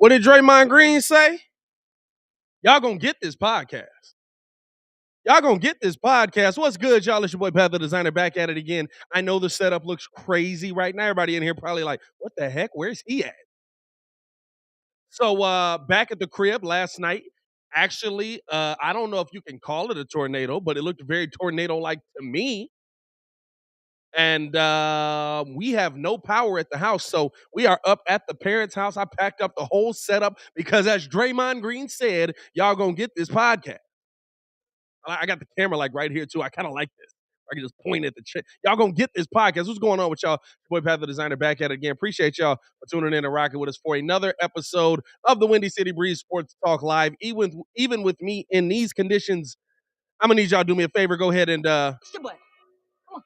What did Draymond Green say? Y'all gonna get this podcast. Y'all gonna get this podcast. What's good, y'all? It's your boy Pat the Designer back at it again. I know the setup looks crazy right now. Everybody in here probably like, what the heck? Where's he at? So back at the crib last night. Actually, I don't know if you can call it a tornado, but it looked very tornado-like to me. And we have no power at the house. So we are up at the parents' house. I packed up the whole setup because, as Draymond Green said, y'all gonna get this podcast. I got the camera like right here too. I kind of like this. I can just point at the chat. Y'all gonna get this podcast. What's going on with y'all? Boy Pat the Designer back at it again. Appreciate y'all for tuning in and rocking with us for another episode of the Windy City Breeze Sports Talk Live. Even with me in these conditions, I'm gonna need y'all to do me a favor. Go ahead and push the button. Come on,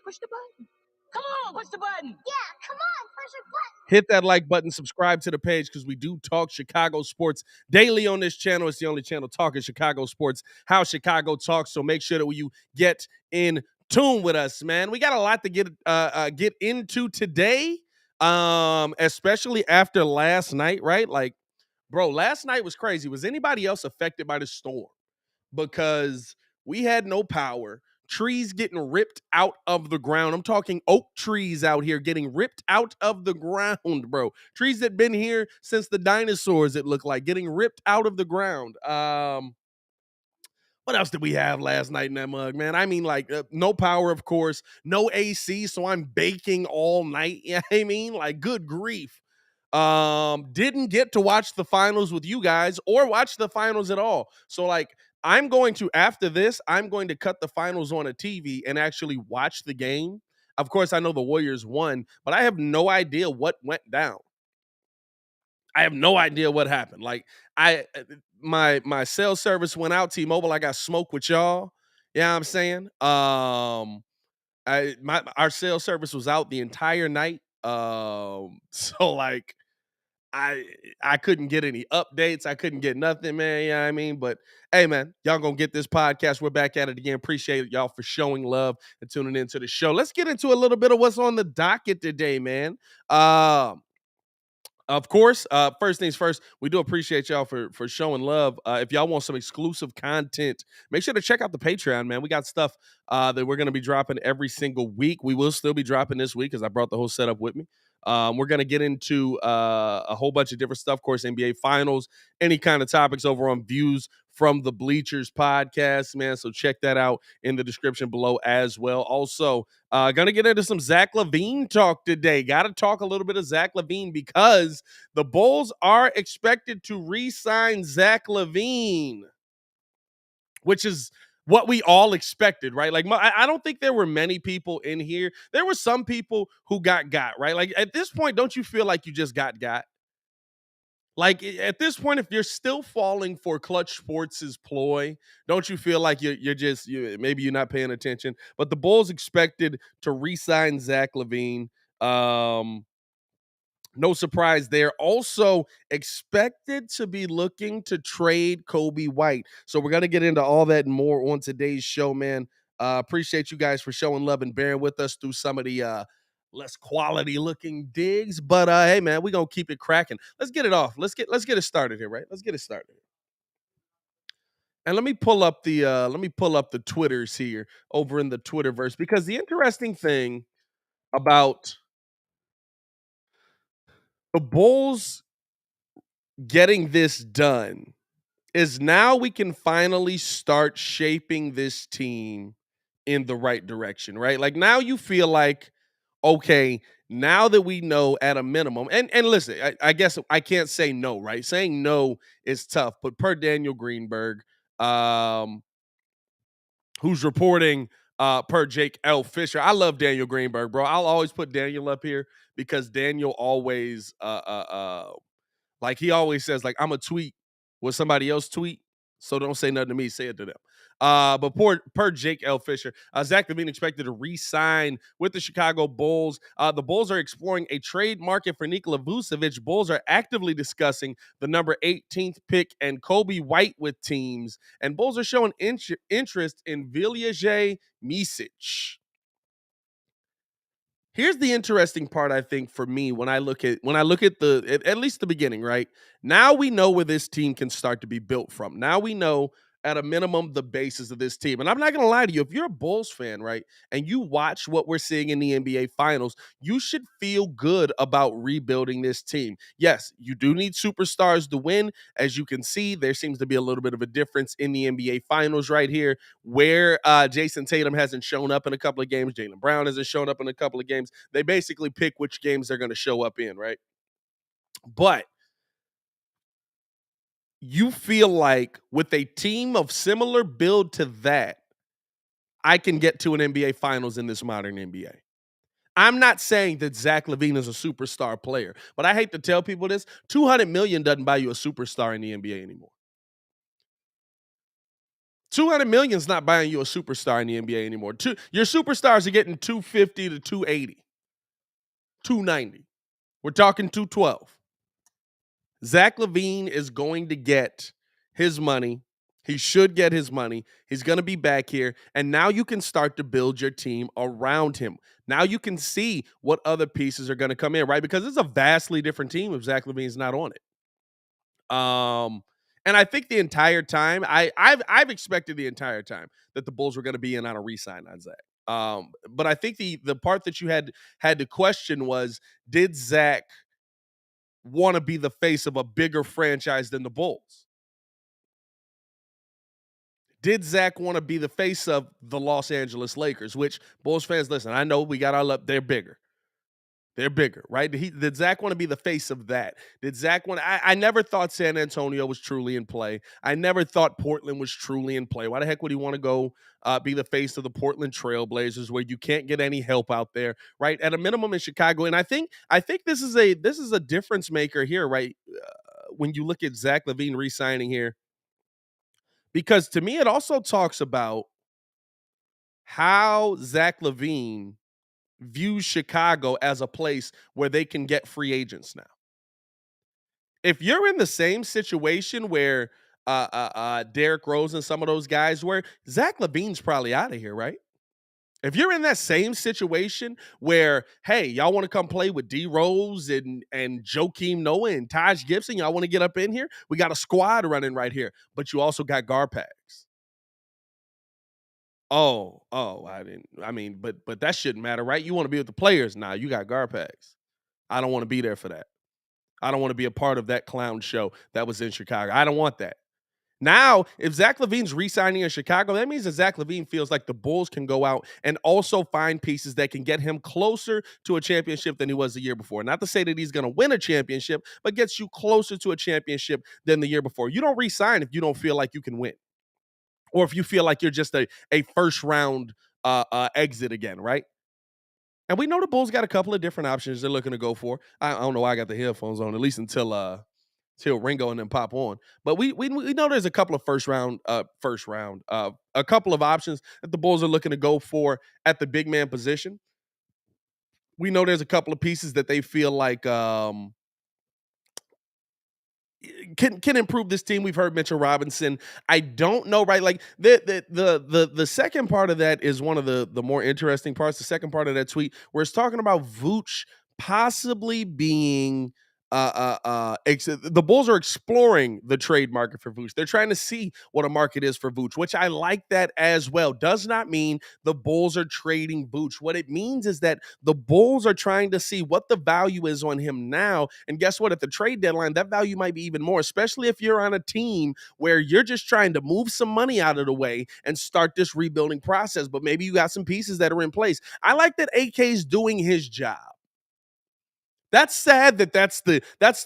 push the button. Come on, push the button. Yeah, come on, push the button. hit that like button, subscribe to the page because we do talk Chicago sports daily on this channel. It's the only channel talking Chicago sports, how Chicago talks. So make sure that you get in tune with us, man. We got a lot to get into today, especially after last night, right? Like, bro, last night was crazy. Was anybody else affected by the storm? Because we had no power. Trees getting ripped out of the ground. I'm talking oak trees out here getting ripped out of the ground, bro. Trees that been here since the dinosaurs, it looked like, getting ripped out of the ground. What else did we have last night in that mug, man? I mean, like, no power, of course, no AC, so I'm baking all night. You know what I mean? Like, good grief. Didn't get to watch the finals with you guys or watch the finals at all. So, like, after this, I'm going to cut the finals on a TV and actually watch the game. Of course, I know the Warriors won, but I have no idea what went down. I have no idea what happened. Like, my cell service went out, T-Mobile. I got smoked with y'all. You know what I'm saying? Our cell service was out the entire night. So like I couldn't get any updates. I couldn't get nothing, man. You know what I mean? But hey, man, y'all gonna get this podcast. We're back at it again. Appreciate y'all for showing love and tuning into the show. Let's get into a little bit of what's on the docket today, man. Of course, first things first, we do appreciate y'all for showing love. If y'all want some exclusive content, make sure to check out the Patreon, man. We got stuff that we're going to be dropping every single week. We will still be dropping this week because I brought the whole setup with me. We're going to get into a whole bunch of different stuff, of course, NBA Finals, any kind of topics over on Views from the Bleachers podcast, man. So check that out in the description below as well. Also, gonna get into some Zach Lavine talk today. Got to talk a little bit of Zach Lavine because the Bulls are expected to re-sign Zach Lavine, which is what we all expected, right? Like, I don't think there were many people in here. There were some people who got, right? Like, at this point, don't you feel like you just got? Like, at this point, if you're still falling for Clutch Sports' ploy, don't you feel like maybe you're not paying attention? But the Bulls expected to re-sign Zach Lavine. No surprise there. Also expected to be looking to trade Coby White. So we're going to get into all that and more on today's show, man. Appreciate you guys for showing love and bearing with us through some of the less quality looking digs. But hey, man, we're going to keep it cracking. Let's get it off. Let's get it started here, right? Let's get it started. And let me pull up the Twitters here over in the Twitterverse, because the interesting thing about the Bulls getting this done is now we can finally start shaping this team in the right direction, right? Like, now you feel like, okay, now that we know at a minimum, and listen, I guess I can't say no, right? Saying no is tough, but per Daniel Greenberg, who's reporting per Jake L. Fisher. I love Daniel Greenberg, bro. I'll always put Daniel up here because Daniel always like, he always says, like, I'm a tweet what somebody else tweet, so don't say nothing to me, say it to them. But per Jake L. Fisher, Zach Lavine expected to re-sign with the Chicago Bulls. The Bulls are exploring a trade market for Nikola Vucevic. Bulls are actively discussing the number 18th pick and Coby White with teams. And Bulls are showing interest in Vasilije Micic. Here's the interesting part, I think, for me when I look at at least the beginning, right? Now we know where this team can start to be built from. Now we know at a minimum the basis of this team. And I'm not gonna lie to you, if you're a Bulls fan, right, and you watch what we're seeing in the NBA finals, you should feel good about rebuilding this team. Yes, you do need superstars to win. As you can see, there seems to be a little bit of a difference in the NBA finals right here, where Jason Tatum hasn't shown up in a couple of games, Jaylen Brown hasn't shown up in a couple of games. They basically pick which games they're going to show up in, right? But you feel like with a team of similar build to that, I can get to an NBA Finals in this modern NBA. I'm not saying that Zach LaVine is a superstar player, but I hate to tell people this: 200 million doesn't buy you a superstar in the NBA anymore. 200 million is not buying you a superstar in the NBA anymore. Your superstars are getting 250 to 280, 290. We're talking 212. Zach LaVine is going to get his money. He should get his money. He's going to be back here. And now you can start to build your team around him. Now you can see what other pieces are going to come in, right? Because it's a vastly different team if Zach LaVine's not on it. And I think the entire time, I've expected the entire time that the Bulls were going to be in on a re-sign on Zach. But I think the part that you had to question was, did Zach want to be the face of a bigger franchise than the Bulls? Did Zach want to be the face of the Los Angeles Lakers? Which, Bulls fans, listen, I know we got our love. They're bigger. They're bigger, right? Did Zach want to be the face of that? Did Zach want? I never thought San Antonio was truly in play. I never thought Portland was truly in play. Why the heck would he want to go be the face of the Portland Trailblazers, where you can't get any help out there, right? At a minimum in Chicago, and I think this is a difference maker here, right? When you look at Zach LaVine re-signing here, because to me it also talks about how Zach LaVine views Chicago as a place where they can get free agents now. If you're in the same situation where Derrick Rose and some of those guys were, Zach LaVine's probably out of here, right? If you're in that same situation where, hey, y'all want to come play with D Rose and Joakim Noah and Taj Gibson, y'all want to get up in here? We got a squad running right here, but you also got Garpax. I didn't. I mean, but that shouldn't matter, right? You want to be with the players. Nah, you got Garpax. I don't want to be there for that. I don't want to be a part of that clown show that was in Chicago. I don't want that. Now, if Zach LaVine's re-signing in Chicago, that means that Zach LaVine feels like the Bulls can go out and also find pieces that can get him closer to a championship than he was the year before. Not to say that he's going to win a championship, but gets you closer to a championship than the year before. You don't re-sign if you don't feel like you can win, or if you feel like you're just a first round exit again, right? And we know the Bulls got a couple of different options they're looking to go for. I don't know why I got the headphones on, at least until Ringo and then pop on. But we know there's a couple of a couple of options that the Bulls are looking to go for at the big man position. We know there's a couple of pieces that they feel like can improve this team. We've heard Mitchell Robinson. I don't know, right? Like the second part of that is one of the more interesting parts. The second part of that tweet where it's talking about Vooch possibly being the Bulls are exploring the trade market for Vooch. They're trying to see what a market is for Vooch, which I like that as well. Does not mean the Bulls are trading Vooch. What it means is that the Bulls are trying to see what the value is on him now. And guess what? At the trade deadline, that value might be even more, especially if you're on a team where you're just trying to move some money out of the way and start this rebuilding process. But maybe you got some pieces that are in place. I like that AK's doing his job. That's sad that's the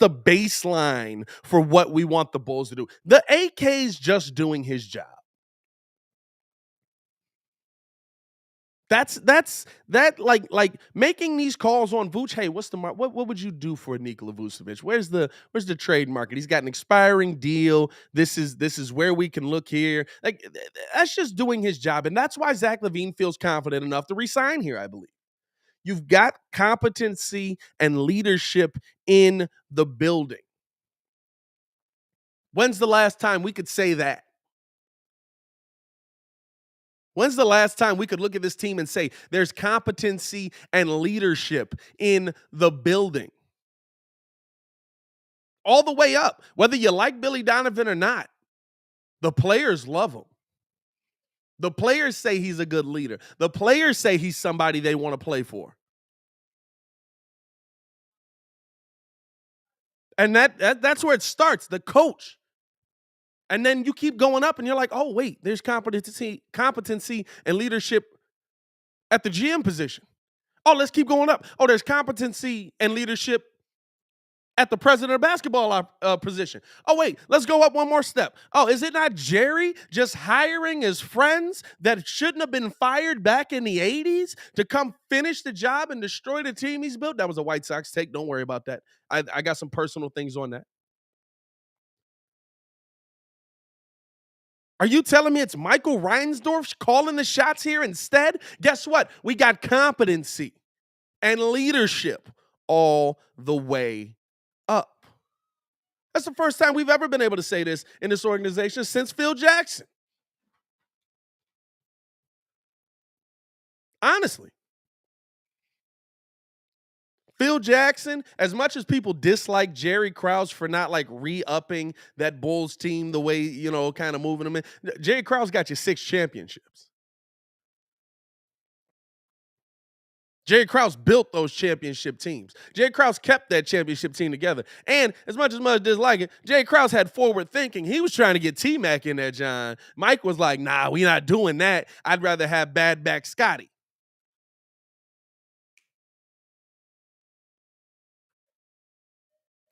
baseline for what we want the Bulls to do. The AK's just doing his job. That's like making these calls on Vooch. Hey, what's the what would you do for Nikola Vucevic? Where's the trade market? He's got an expiring deal. This is where we can look here. Like that's just doing his job, and that's why Zach LaVine feels confident enough to resign here. I believe. You've got competency and leadership in the building. When's the last time we could say that? When's the last time we could look at this team and say there's competency and leadership in the building? All the way up. Whether you like Billy Donovan or not, the players love him. The players say he's a good leader. The players say he's somebody they want to play for. And that's where it starts, the coach. And then you keep going up and you're like, oh, wait, there's competency and leadership at the GM position. Oh, let's keep going up. Oh, there's competency and leadership at the president of basketball position. Oh, wait, let's go up one more step. Oh, is it not Jerry just hiring his friends that shouldn't have been fired back in the 80s to come finish the job and destroy the team he's built? That was a White Sox take. Don't worry about that. I got some personal things on that. Are you telling me it's Michael Reinsdorf calling the shots here instead? Guess what? We got competency and leadership all the way up. That's the first time we've ever been able to say this in this organization since Phil Jackson. Honestly. Phil Jackson, as much as people dislike Jerry Krause for not like re-upping that Bulls team the way, kind of moving them in, Jerry Krause got you 6 championships. Jerry Krause built those championship teams. Jerry Krause kept that championship team together. And as much dislike it, Jerry Krause had forward thinking. He was trying to get T-Mac in there, John. Mike was like, nah, we not doing that. I'd rather have bad back Scotty.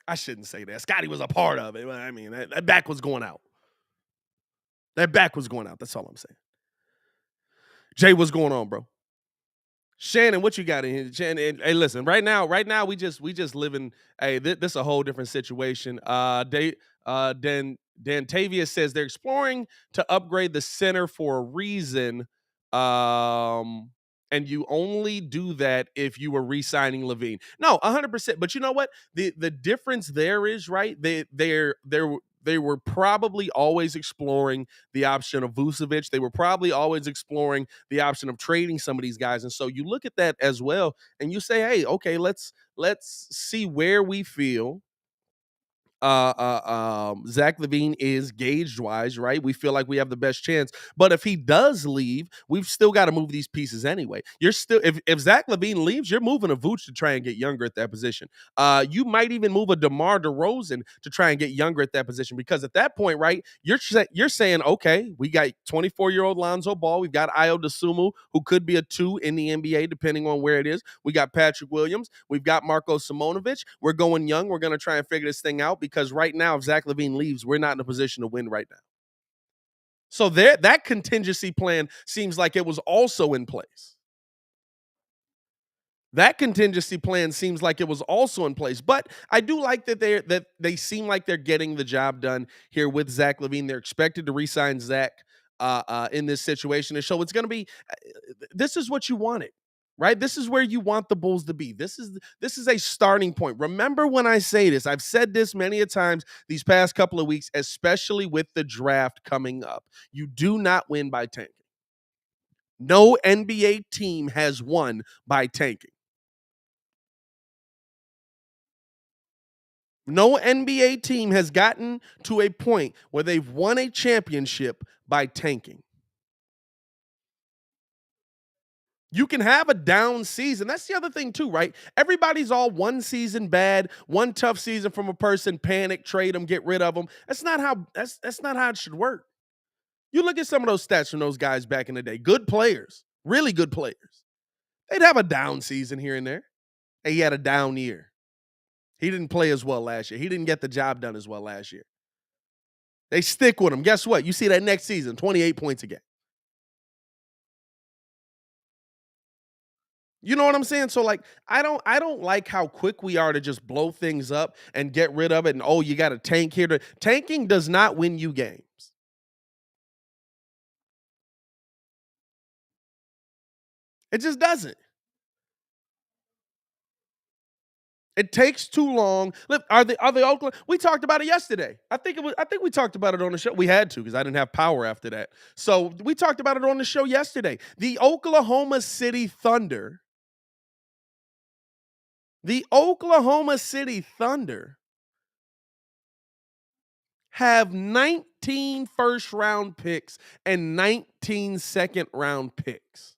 I shouldn't say that. Scotty was a part of it. I mean, that back was going out. That back was going out. That's all I'm saying. Jay, what's going on, bro? Shannon, what you got in here? Shannon, hey, listen. Right now, we just living. Hey, this is a whole different situation. Dantavia says they're exploring to upgrade the center for a reason. And you only do that if you were re-signing Lavine. No, 100%. But you know what? The difference there is, right? They were probably always exploring the option of Vucevic. They were probably always exploring the option of trading some of these guys. And so you look at that as well and you say, hey, okay, let's see where we feel Zach Lavine is gauged wise, right? We feel like we have the best chance. But if he does leave, we've still got to move these pieces anyway. You're still if Zach Lavine leaves, you're moving a Vooch to try and get younger at that position. You might even move a DeMar DeRozan to try and get younger at that position because at that point, right, you're saying, okay, we got 24-year-old Lonzo Ball, we've got Ayo Dosunmu, who could be a 2 in the NBA depending on where it is. We got Patrick Williams, we've got Marko Simonovic. We're going young. We're going to try and figure this thing out because right now, if Zach Lavine leaves, we're not in a position to win right now. So that contingency plan seems like it was also in place. That contingency plan seems like it was also in place. But I do like that they seem like they're getting the job done here with Zach Lavine. They're expected to re-sign Zach in this situation. And so it's going to be this is what you wanted. Right? This is where you want the Bulls to be. This is a starting point. Remember when I say this, I've said this many a times these past couple of weeks, especially with the draft coming up. You do not win by tanking. No NBA team has won by tanking. No NBA team has gotten to a point where they've won a championship by tanking. You can have a down season. That's the other thing too, right? Everybody's all one season bad, one tough season from a person, panic, trade them, get rid of them. That's not how it should work. You look at some of those stats from those guys back in the day. Good players, really good players. They'd have a down season here and there. Hey, he had a down year. He didn't play as well last year. He didn't get the job done as well last year. They stick with him. Guess what? You see that next season, 28 points again. You know what I'm saying? So like I don't like how quick we are to just blow things up and get rid of it and you got to tank here. Tanking does not win you games. It just doesn't. It takes too long. Look, are the Oakland? We talked about it yesterday. I think we talked about it on the show. We had to because I didn't have power after that. So we talked about it on the show yesterday. The Oklahoma City Thunder. The Oklahoma City Thunder have 19 first round picks and 19 second round picks.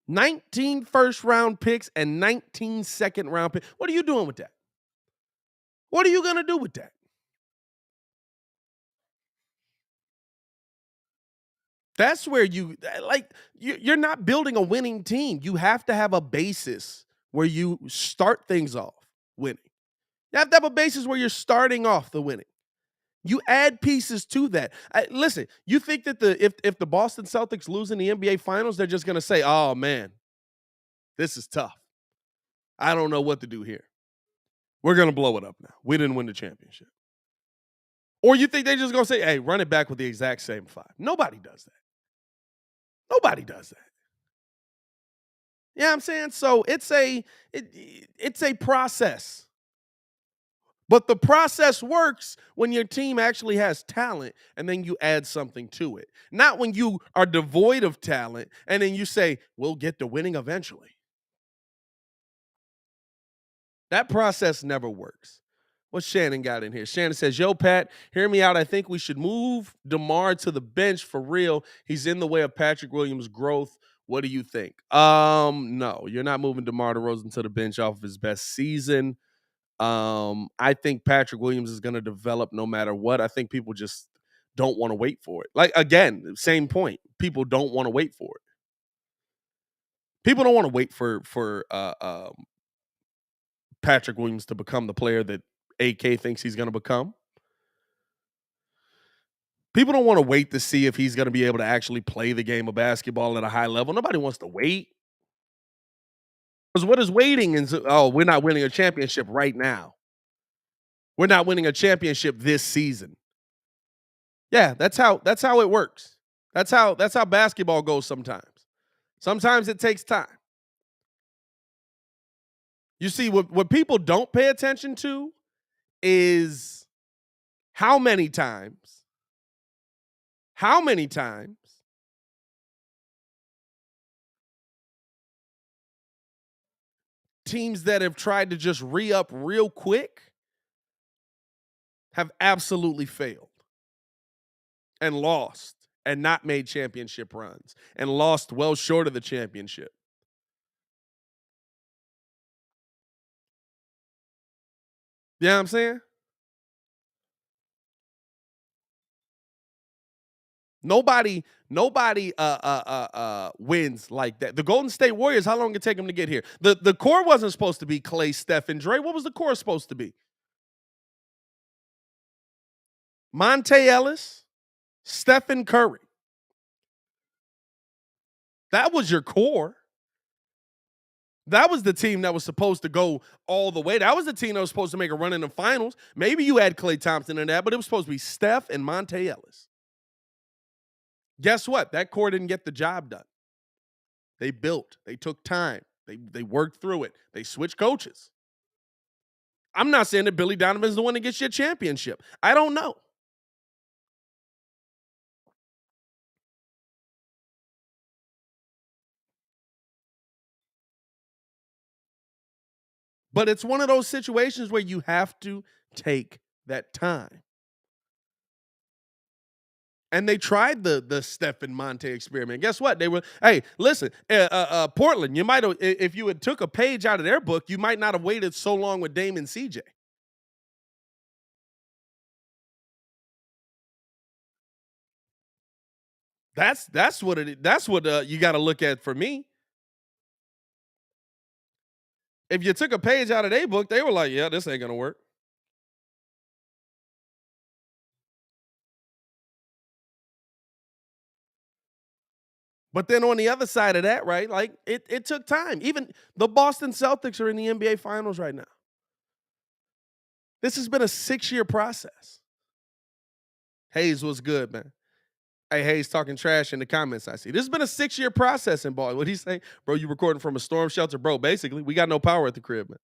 Nineteen first round picks and 19 second round picks. What are you doing with that? What are you going to do with that? That's where you're not building a winning team. You have to have a basis where you start things off winning. You have to have a basis where you're starting off the winning. You add pieces to that. Listen, you think that if the Boston Celtics lose in the NBA Finals, they're just going to say, "Oh man, this is tough. I don't know what to do here. We're going to blow it up now. We didn't win the championship." Or you think they're just going to say, "Hey, run it back with the exact same five." Nobody does that. Nobody does that. You know what I'm saying? So it's a process. But the process works when your team actually has talent and then you add something to it. Not when you are devoid of talent and then you say, "We'll get to winning eventually." That process never works. What Shannon got in here? Shannon says, "Yo, Pat, hear me out. I think we should move DeMar to the bench for real. He's in the way of Patrick Williams' growth. What do you think?" No, you're not moving DeMar DeRozan to the bench off of his best season. I think Patrick Williams is going to develop no matter what. I think people just don't want to wait for it. Like, again, same point. People don't want to wait for it. People don't want to wait for Patrick Williams to become the player that AK thinks he's going to become. People don't want to wait to see if he's going to be able to actually play the game of basketball at a high level. Nobody wants to wait. Because what is waiting is, oh, we're not winning a championship right now. We're not winning a championship this season. Yeah, that's how it works. That's how basketball goes sometimes. Sometimes it takes time. You see, what people don't pay attention to is how many times teams that have tried to just re-up real quick have absolutely failed and lost and not made championship runs and lost well short of the championship. You know what I'm saying? Nobody wins like that. The Golden State Warriors, how long did it take them to get here? The core wasn't supposed to be Clay, Steph, and Dre. What was the core supposed to be? Monte Ellis, Stephen Curry. That was your core. That was the team that was supposed to go all the way. That was the team that was supposed to make a run in the finals. Maybe you had Klay Thompson in that, but it was supposed to be Steph and Monte Ellis. Guess what? That core didn't get the job done. They built. They took time. They worked through it. They switched coaches. I'm not saying that Billy Donovan's the one that gets you a championship. I don't know. But it's one of those situations where you have to take that time. And they tried the Steph and Monte experiment. Guess what? They were, hey, listen, Portland, you might have, if you had took a page out of their book, you might not have waited so long with Dame and CJ. That's what you got to look at for me. If you took a page out of their book, they were like, yeah, this ain't gonna work. But then on the other side of that, right, like it took time. Even the Boston Celtics are in the NBA Finals right now. This has been a 6-year process. Hayes was good, man. Hey, Hayes talking trash in the comments. I see. This has been a 6-year process in ball. What'd he say? Bro, you recording from a storm shelter? Bro, basically, we got no power at the crib, man.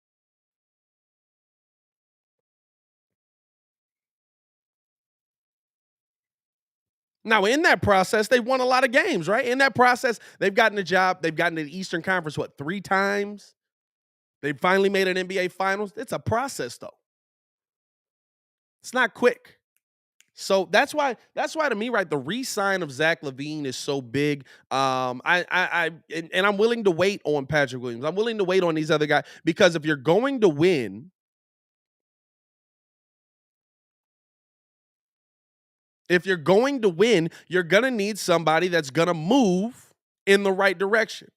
Now, in that process, they won a lot of games, right? In that process, they've gotten a job. They've gotten to the Eastern Conference, 3 times? They finally made an NBA Finals. It's a process, though. It's not quick. So that's why to me, right, the re-sign of Zach Lavine is so big. And I'm willing to wait on Patrick Williams. I'm willing to wait on these other guys because if you're going to win, you're gonna need somebody that's gonna move in the right direction.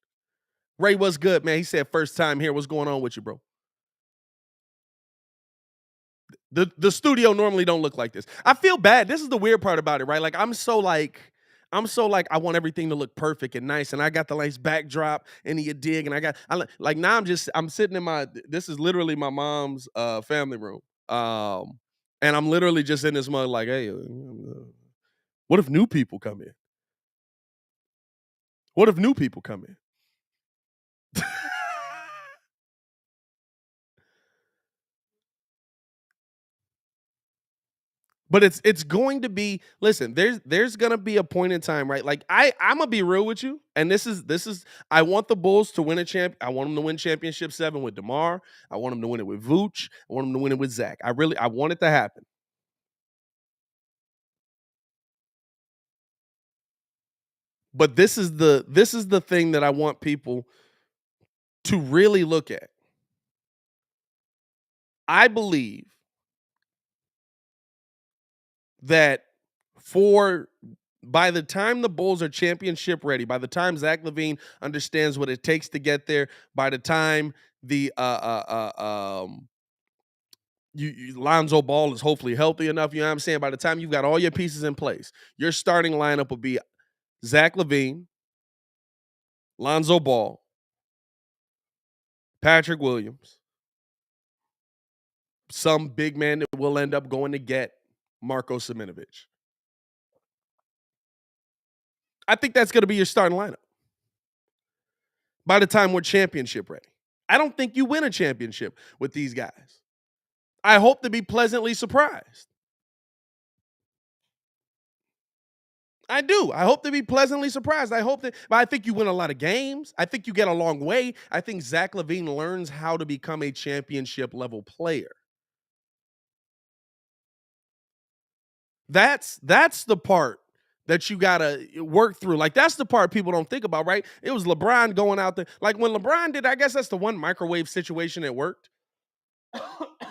Ray, what's good, man? He said, first time here. What's going on with you, bro? The studio normally don't look like this. I feel bad. This is the weird part about it, right? Like I'm so like I want everything to look perfect and nice, and I got the nice backdrop and you dig, and like now I'm sitting in this is literally my mom's family room, and I'm literally just in this mode like, hey, what if new people come in? What if new people come in? But it's going to be, listen, there's gonna be a point in time, right? Like I'm gonna be real with you, and this is I want the Bulls to win I want them to win championship 7 with DeMar. I want them to win it with Vooch. I want them to win it with Zach. I want it to happen. But this is the thing that I want people to really look at. I believe that by the time the Bulls are championship ready, by the time Zach Lavine understands what it takes to get there, by the time the Lonzo Ball is hopefully healthy enough, you know what I'm saying? By the time you've got all your pieces in place, your starting lineup will be Zach Lavine, Lonzo Ball, Patrick Williams, some big man that will end up going to get Marko Simonovic. I think that's going to be your starting lineup by the time we're championship ready. I don't think you win a championship with these guys. I hope to be pleasantly surprised. I do. I hope to be pleasantly surprised. But I think you win a lot of games. I think you get a long way. I think Zach Lavine learns how to become a championship level player. That's the part that you gotta work through. Like that's the part people don't think about, right? It was LeBron going out there. Like when LeBron did, I guess that's the one microwave situation that worked.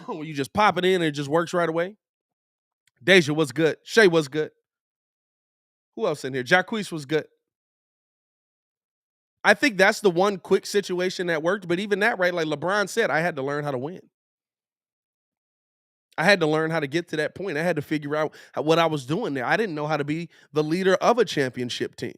Where you just pop it in and it just works right away. Deja was good. Shay was good. Who else in here? Jacquees was good. I think that's the one quick situation that worked. But even that, right? Like LeBron said, I had to learn how to win. I had to learn how to get to that point. I had to figure out what I was doing there. I didn't know how to be the leader of a championship team.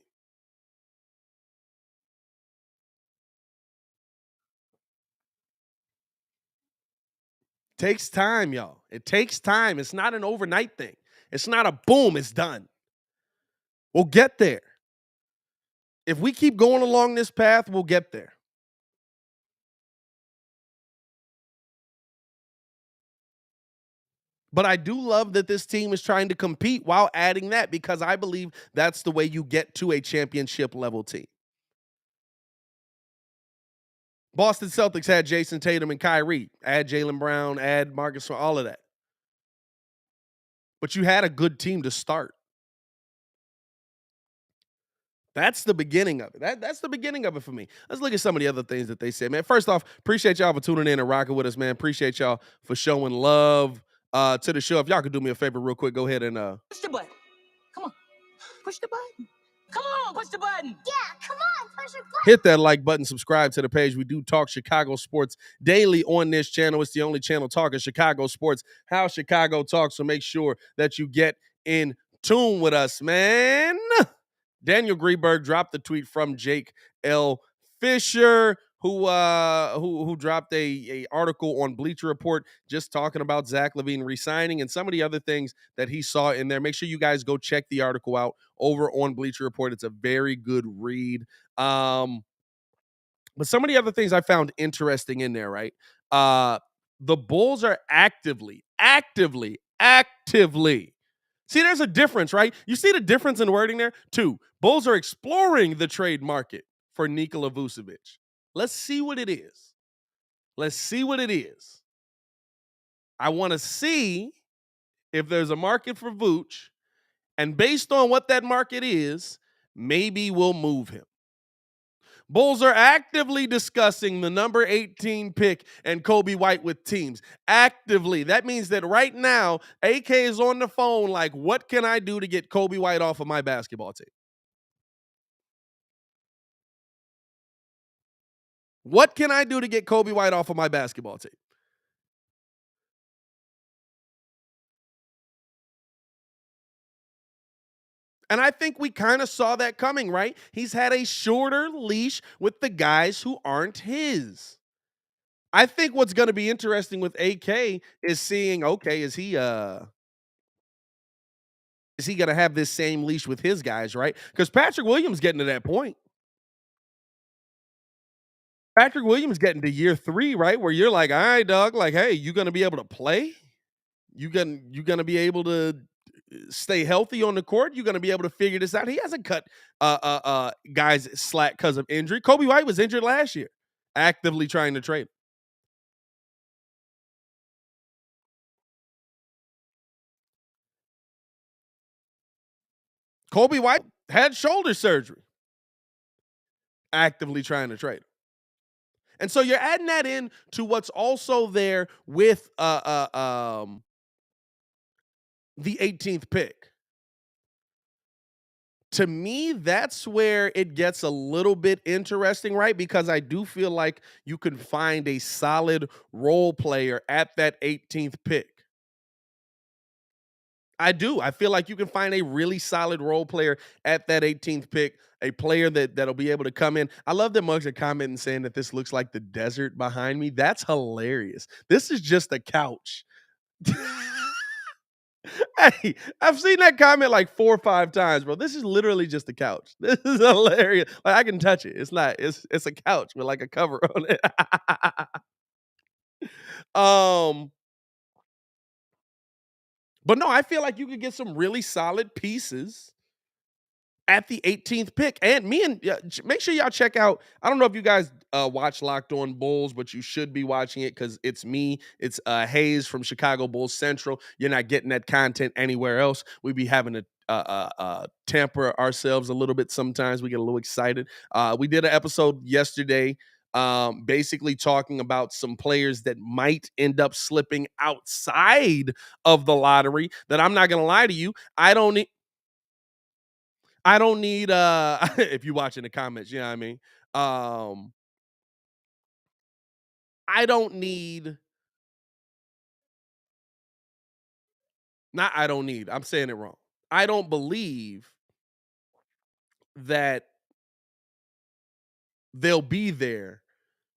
Takes time, y'all. It takes time. It's not an overnight thing. It's not a boom, it's done. We'll get there. If we keep going along this path, we'll get there. But I do love that this team is trying to compete while adding that because I believe that's the way you get to a championship level team. Boston Celtics had Jason Tatum and Kyrie. Add Jaylen Brown, add Marcus, all of that. But you had a good team to start. That's the beginning of it. That's the beginning of it for me. Let's look at some of the other things that they said, man. First off, appreciate y'all for tuning in and rocking with us, man. Appreciate y'all for showing love to the show. If y'all could do me a favor real quick, go ahead and Push the button. Come on. Push the button. Come on, push the button. Yeah, come on, push the button. hit that like button, subscribe to the page. We do talk Chicago sports daily on this channel. It's the only channel talking Chicago sports, how Chicago talks. So make sure that you get in tune with us, man. Daniel Greenberg dropped the tweet from Jake L. Fisher. who dropped a article on Bleacher Report just talking about Zach Lavine resigning and some of the other things that he saw in there. Make sure you guys go check the article out over on Bleacher Report. It's a very good read. But some of the other things I found interesting in there, right? The Bulls are actively. See, there's a difference, right? You see the difference in wording there? Two, Bulls are exploring the trade market for Nikola Vucevic. Let's see what it is. I want to see if there's a market for Vooch, and based on what that market is, maybe we'll move him. Bulls are actively discussing the number 18 pick and Coby White with teams. Actively. That means that right now, AK is on the phone like, what can I do to get Coby White off of my basketball team? What can I do to get Coby White off of my basketball team? And I think we kind of saw that coming, right? He's had a shorter leash with the guys who aren't his. I think what's going to be interesting with AK is seeing, okay, is he going to have this same leash with his guys, right? Because Patrick Williams getting to that point. Patrick Williams getting to year 3, right? Where you're like, all right, dog, like, hey, you going to be able to play? You gonna be able to stay healthy on the court? You're gonna be able to figure this out. He hasn't cut guys slack because of injury. Coby White was injured last year, actively trying to trade him. Coby White had shoulder surgery, actively trying to trade him. And so you're adding that in to what's also there with the 18th pick. To me, that's where it gets a little bit interesting, right? Because I do feel like you can find a solid role player at that 18th pick. I do. I feel like you can find a really solid role player at that 18th pick, a player that'll be able to come in. I love that Muggs are commenting saying that this looks like the desert behind me. That's hilarious. This is just a couch. Hey, I've seen that comment like 4 or 5 times, bro. This is literally just a couch. This is hilarious. Like I can touch it. It's not. It's a couch with like a cover on it. um, but no, I feel like you could get some really solid pieces at the 18th pick. And make sure y'all check out. I don't know if you guys watch Locked On Bulls, but you should be watching it because it's me. It's Hayes from Chicago Bulls Central. You're not getting that content anywhere else. We be having to tamper ourselves a little bit sometimes. We get a little excited. We did an episode yesterday basically talking about some players that might end up slipping outside of the lottery that I'm not going to lie to you. I don't need if you watch in the comments, you know what I mean? I don't need not I don't need. I'm saying it wrong. I don't believe that they'll be there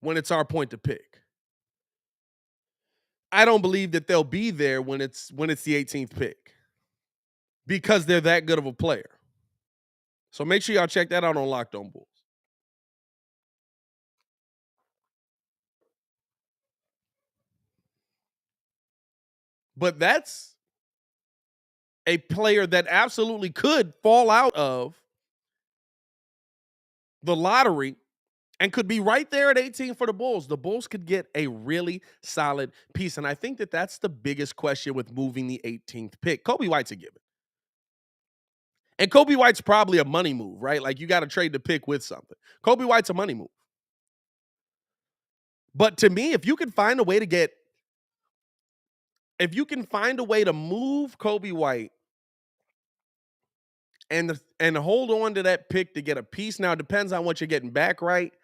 when it's our point to pick. I don't believe that they'll be there when it's the 18th pick because they're that good of a player. So make sure y'all check that out on Locked On Bulls. But that's a player that absolutely could fall out of the lottery and could be right there at 18 for the Bulls. The Bulls could get a really solid piece. And I think that that's the biggest question with moving the 18th pick. Coby White's a given. And Coby White's probably a money move, right? Like you got to trade the pick with something. Coby White's a money move. But to me, if you can find a way to move Coby White and hold on to that pick to get a piece. Now, it depends on what you're getting back, right?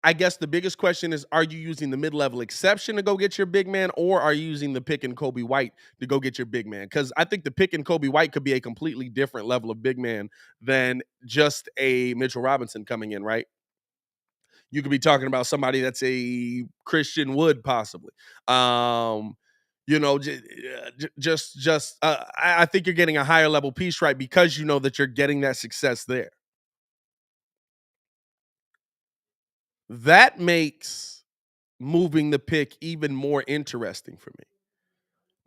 I guess the biggest question is, are you using the mid-level exception to go get your big man, or are you using the pick and Coby White to go get your big man? Because I think the pick and Coby White could be a completely different level of big man than just a Mitchell Robinson coming in, right? You could be talking about somebody that's a Christian Wood, possibly. You know, I think you're getting a higher level piece right because you know that you're getting that success there. That makes moving the pick even more interesting for me.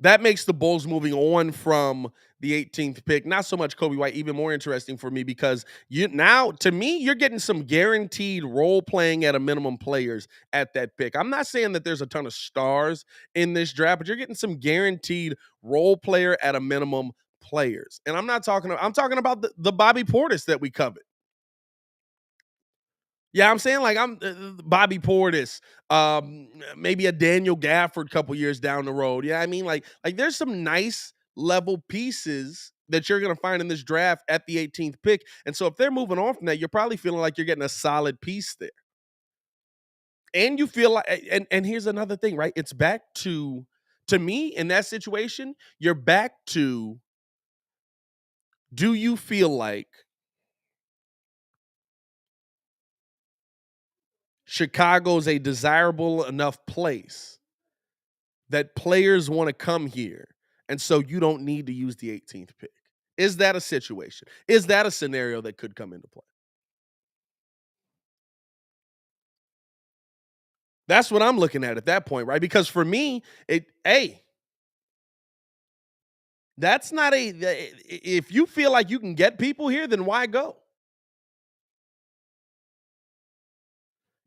That makes the Bulls moving on from the 18th pick, not so much Coby White, even more interesting for me because you now, to me, you're getting some guaranteed role playing at a minimum players at that pick. I'm not saying that there's a ton of stars in this draft, but you're getting some guaranteed role player at a minimum players. And I'm talking about the Bobby Portis that we covet. Yeah, I'm saying like I'm Bobby Portis, maybe a Daniel Gafford couple years down the road. Yeah, I mean like there's some nice level pieces that you're going to find in this draft at the 18th pick. And so if they're moving on from that, you're probably feeling like you're getting a solid piece there. And you feel like and here's another thing, right? It's back to me in that situation, you're back to do you feel like Chicago's a desirable enough place that players want to come here, and so you don't need to use the 18th pick? Is that a situation? Is that a scenario that could come into play? That's what I'm looking at that point, right? Because for me, that's not if you feel like you can get people here, then why go?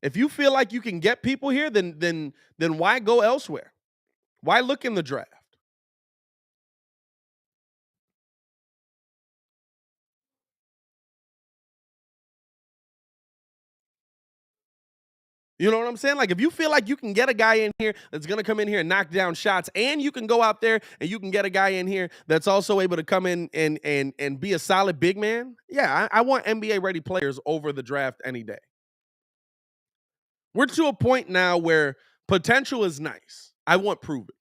If you feel like you can get people here, then why go elsewhere? Why look in the draft? You know what I'm saying? Like if you feel like you can get a guy in here that's going to come in here and knock down shots, and you can go out there and you can get a guy in here that's also able to come in and be a solid big man. Yeah, I want NBA ready players over the draft any day. We're to a point now where potential is nice. I want proven.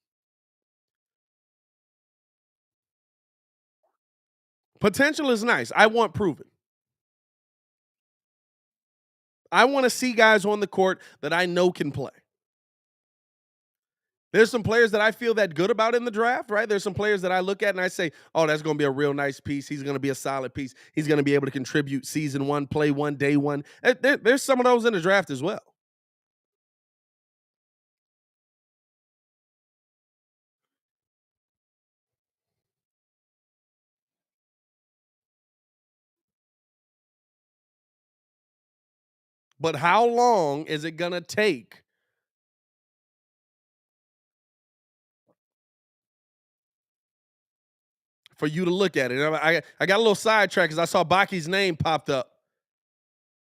Potential is nice. I want proven. I want to see guys on the court that I know can play. There's some players that I feel that good about in the draft, right? There's some players that I look at and I say, oh, that's going to be a real nice piece. He's going to be a solid piece. He's going to be able to contribute season one, play one, day one. There's some of those in the draft as well. But how long is it going to take for you to look at it? I got a little sidetracked because I saw Baki's name popped up.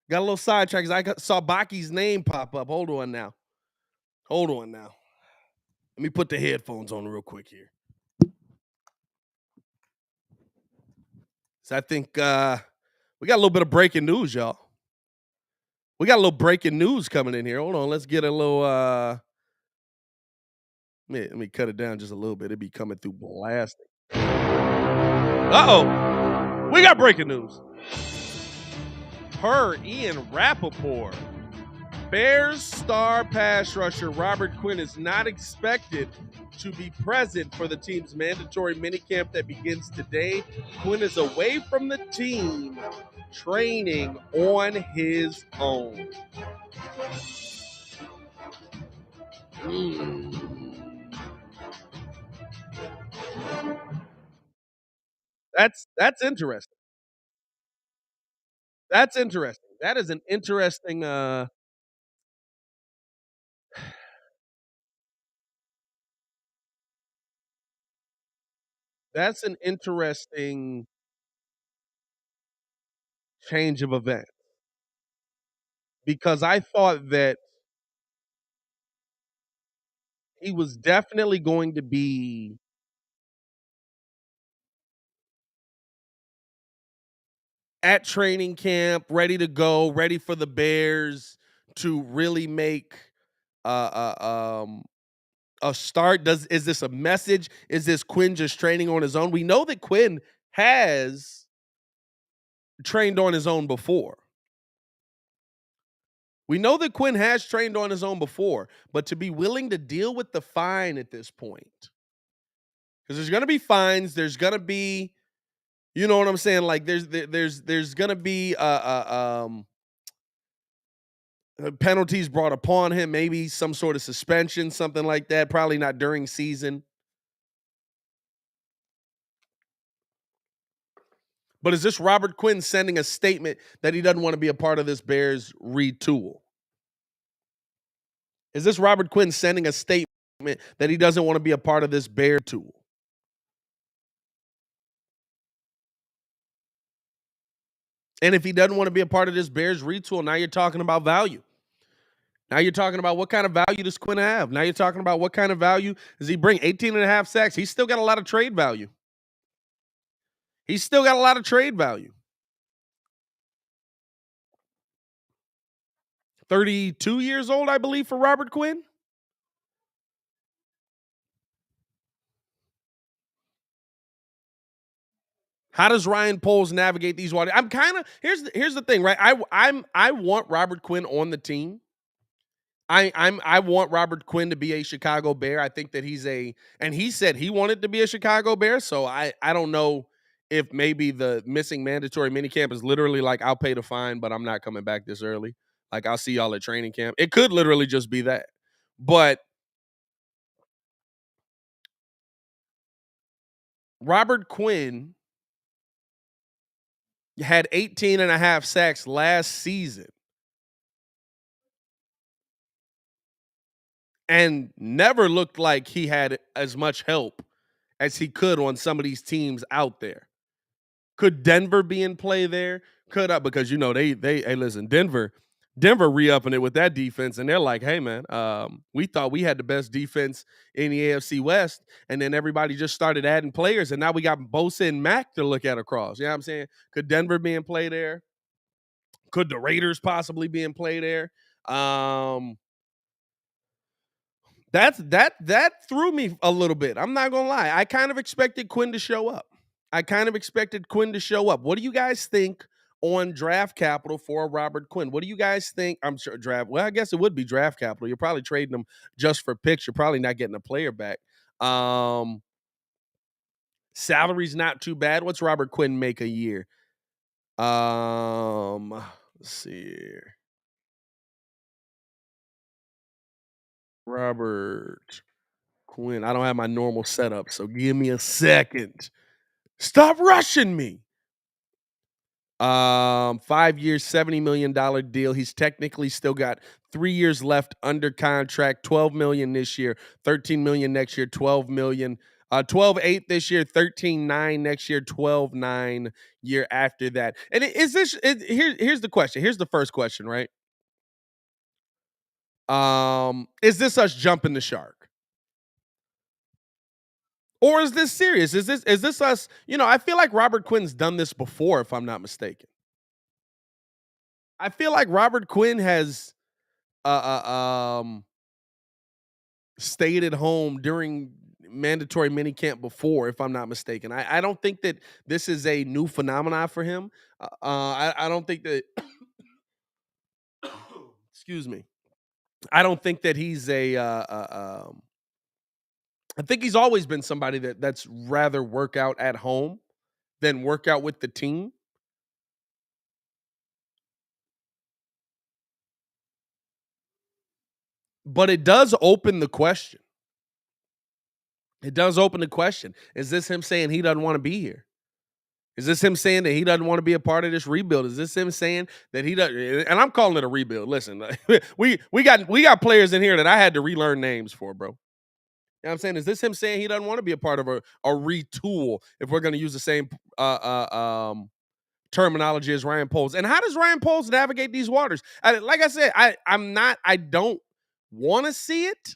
Got a little sidetracked because saw Baki's name pop up. Hold on now. Let me put the headphones on real quick here. So I think we got a little bit of breaking news, y'all. We got a little breaking news coming in here. Hold on, let's get a little. Let me cut it down just a little bit. It'd be coming through blasting. We got breaking news. Per Ian Rappaport, Bears star pass rusher Robert Quinn is not expected to be present for the team's mandatory minicamp that begins today. Quinn is away from the team, training on his own. That's interesting. That's interesting. That is an interesting that's an interesting change of event because I thought that he was definitely going to be at training camp, ready to go, ready for the Bears to really make a start. Is this a message? Is this Quinn just training on his own? We know that Quinn has trained on his own before. We know that Quinn has trained on his own before, but to be willing to deal with the fine at this point, because there's going to be fines, there's going to be, you know what I'm saying? Like there's going to be penalties brought upon him, maybe some sort of suspension, something like that. Probably not during season. But is this Robert Quinn sending a statement that he doesn't want to be a part of this Bears retool? Is this Robert Quinn sending a statement that he doesn't want to be a part of this Bear tool? And if he doesn't want to be a part of this Bears retool, now you're talking about value. Now you're talking about what kind of value does Quinn have? Now you're talking about what kind of value does he bring? 18 and a half sacks. He's still got a lot of trade value. He's still got a lot of trade value. 32 years old, I believe, for Robert Quinn. How does Ryan Poles navigate these waters? I'm kind of here's the thing, right? I want Robert Quinn on the team. I want Robert Quinn to be a Chicago Bear. I think that and he said he wanted to be a Chicago Bear. So I don't know if maybe the missing mandatory minicamp is literally like, I'll pay the fine, but I'm not coming back this early. Like, I'll see y'all at training camp. It could literally just be that. But Robert Quinn had 18 and a half sacks last season and never looked like he had as much help as he could on some of these teams out there. Could Denver be in play there? Could I? Because they hey, listen, Denver re-upping it with that defense, and they're like, hey man, we thought we had the best defense in the AFC West, and then everybody just started adding players, and now we got Bosa and Mack to look at across. You know what I'm saying? Could Denver be in play there? Could the Raiders possibly be in play there? That threw me a little bit. I'm not gonna lie. I kind of expected Quinn to show up. What do you guys think on draft capital for Robert Quinn? What do you guys think? I'm sure draft. Well, I guess it would be draft capital. You're probably trading them just for picks. You're probably not getting a player back. Salary's not too bad. What's Robert Quinn make a year? Let's see here. Robert Quinn. I don't have my normal setup, so give me a second. Stop rushing me. 5 years, $70 million deal. He's technically still got 3 years left under contract. 12 million this year, 13 million next year, 12 million. 12.8 this year, 13.9 next year, 12.9 year after that. And here's the question. Here's the first question, right? Is this us jumping the shark? Or is this serious? Is this us? I feel like Robert Quinn's done this before, if I'm not mistaken. I feel like Robert Quinn has stayed at home during mandatory minicamp before, if I'm not mistaken. I don't think that this is a new phenomenon for him. I don't think that excuse me. I don't think that he's I think he's always been somebody that's rather work out at home than work out with the team. But it does open the question. Is this him saying he doesn't want to be here? Is this him saying that he doesn't want to be a part of this rebuild? Is this him saying that he doesn't? And I'm calling it a rebuild. Listen, we got players in here that I had to relearn names for, bro. You know what I'm saying? Is this him saying he doesn't want to be a part of a retool, if we're going to use the same terminology as Ryan Poles? And how does Ryan Poles navigate these waters? Like I said, I don't want to see it.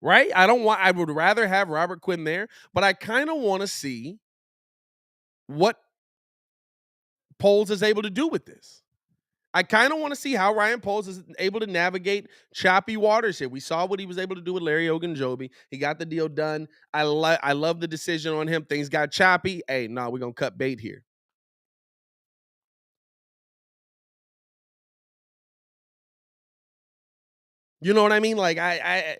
Right? I would rather have Robert Quinn there, but I kind of want to see what Poles is able to do with this. I kind of want to see how Ryan Poles is able to navigate choppy waters here. We saw what he was able to do with Larry Ogunjobi. He got the deal done. I love the decision on him. Things got choppy. Hey, no, we're going to cut bait here. You know what I mean? Like I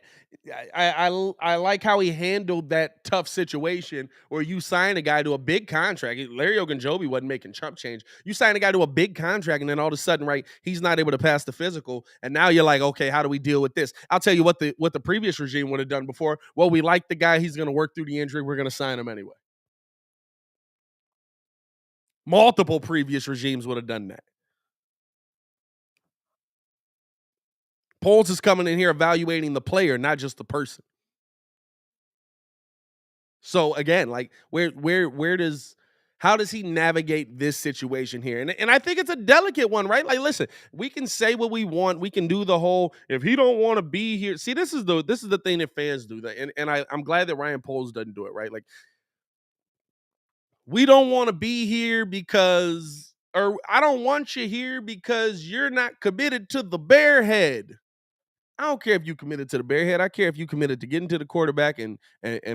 like how he handled that tough situation where you sign a guy to a big contract. Larry Ogunjobi wasn't making chump change. You sign a guy to a big contract, and then all of a sudden, right, he's not able to pass the physical, and now you're like, okay, how do we deal with this? I'll tell you what the previous regime would have done before. Well, we like the guy. He's going to work through the injury. We're going to sign him anyway. Multiple previous regimes would have done that. Poles is coming in here evaluating the player, not just the person. So again, like where does how does he navigate this situation here? And I think it's a delicate one, right? Like, listen, we can say what we want. We can do the whole if he don't want to be here. See, this is the thing that fans do that, and I'm glad that Ryan Poles doesn't do it, right? Like, we don't want to be here because, or I don't want you here because you're not committed to the Bearhead. I don't care if you committed to the Bearhead. I care if you committed to getting to the quarterback and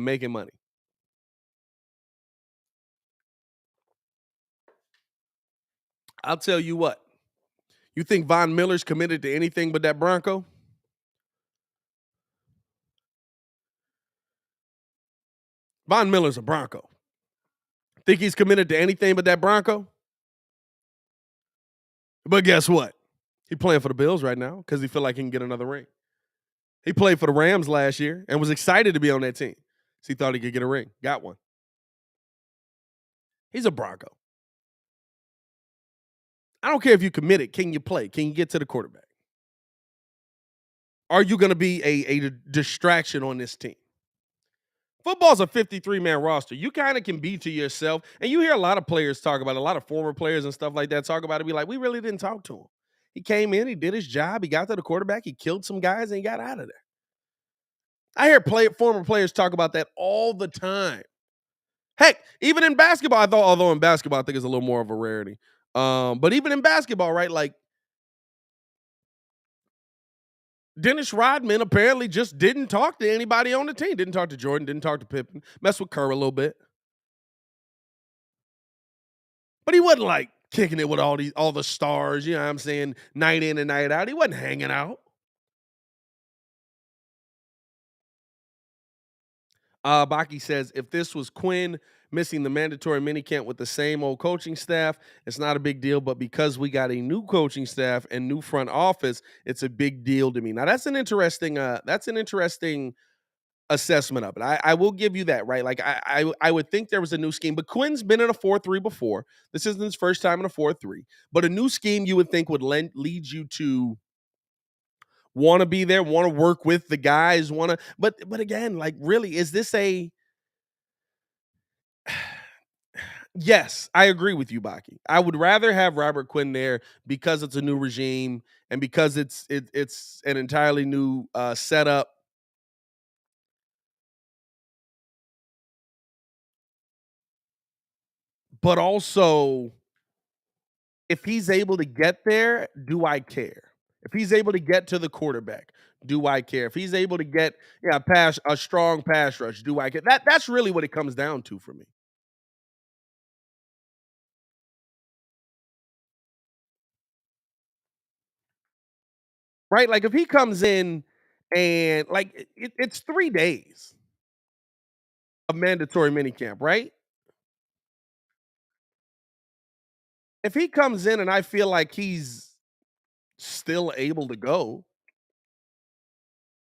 making money. I'll tell you what. You think Von Miller's committed to anything but that Bronco? Von Miller's a Bronco. Think he's committed to anything but that Bronco? But guess what? He playing for the Bills right now because he feel like he can get another ring. He played for the Rams last year and was excited to be on that team. So he thought he could get a ring. Got one. He's a Bronco. I don't care if you committed. Can you play? Can you get to the quarterback? Are you going to be a distraction on this team? Football's a 53-man roster. You kind of can be to yourself. And you hear a lot of players talk about it, a lot of former players and stuff like that talk about it, be like, we really didn't talk to him. He came in, he did his job, he got to the quarterback, he killed some guys, and he got out of there. I hear former players talk about that all the time. Heck, even in basketball, although in basketball, I think it's a little more of a rarity. But even in basketball, right, like Dennis Rodman apparently just didn't talk to anybody on the team. Didn't talk to Jordan, didn't talk to Pippen, messed with Kerr a little bit. But he wasn't like kicking it with all the stars, you know what I'm saying, night in and night out. He wasn't hanging out. Baki says, if this was Quinn missing the mandatory minicamp with the same old coaching staff, it's not a big deal. But because we got a new coaching staff and new front office, it's a big deal to me. Now that's an interesting assessment of it. I will give you that, right? Like I would think there was a new scheme, but Quinn's been in a 4-3 before. This isn't his first time in a 4-3, but a new scheme you would think would lead you to want to be there, want to work with the guys, but again, like really, is this a yes, I agree with you, Baki. I would rather have Robert Quinn there because it's a new regime and because it's an entirely new setup. But also, if he's able to get there, do I care? If he's able to get to the quarterback, do I care? If he's able to get a strong pass rush, do I care? That's really what it comes down to for me. Right? Like if he comes in and like it's 3 days of mandatory minicamp, right? If he comes in and I feel like he's still able to go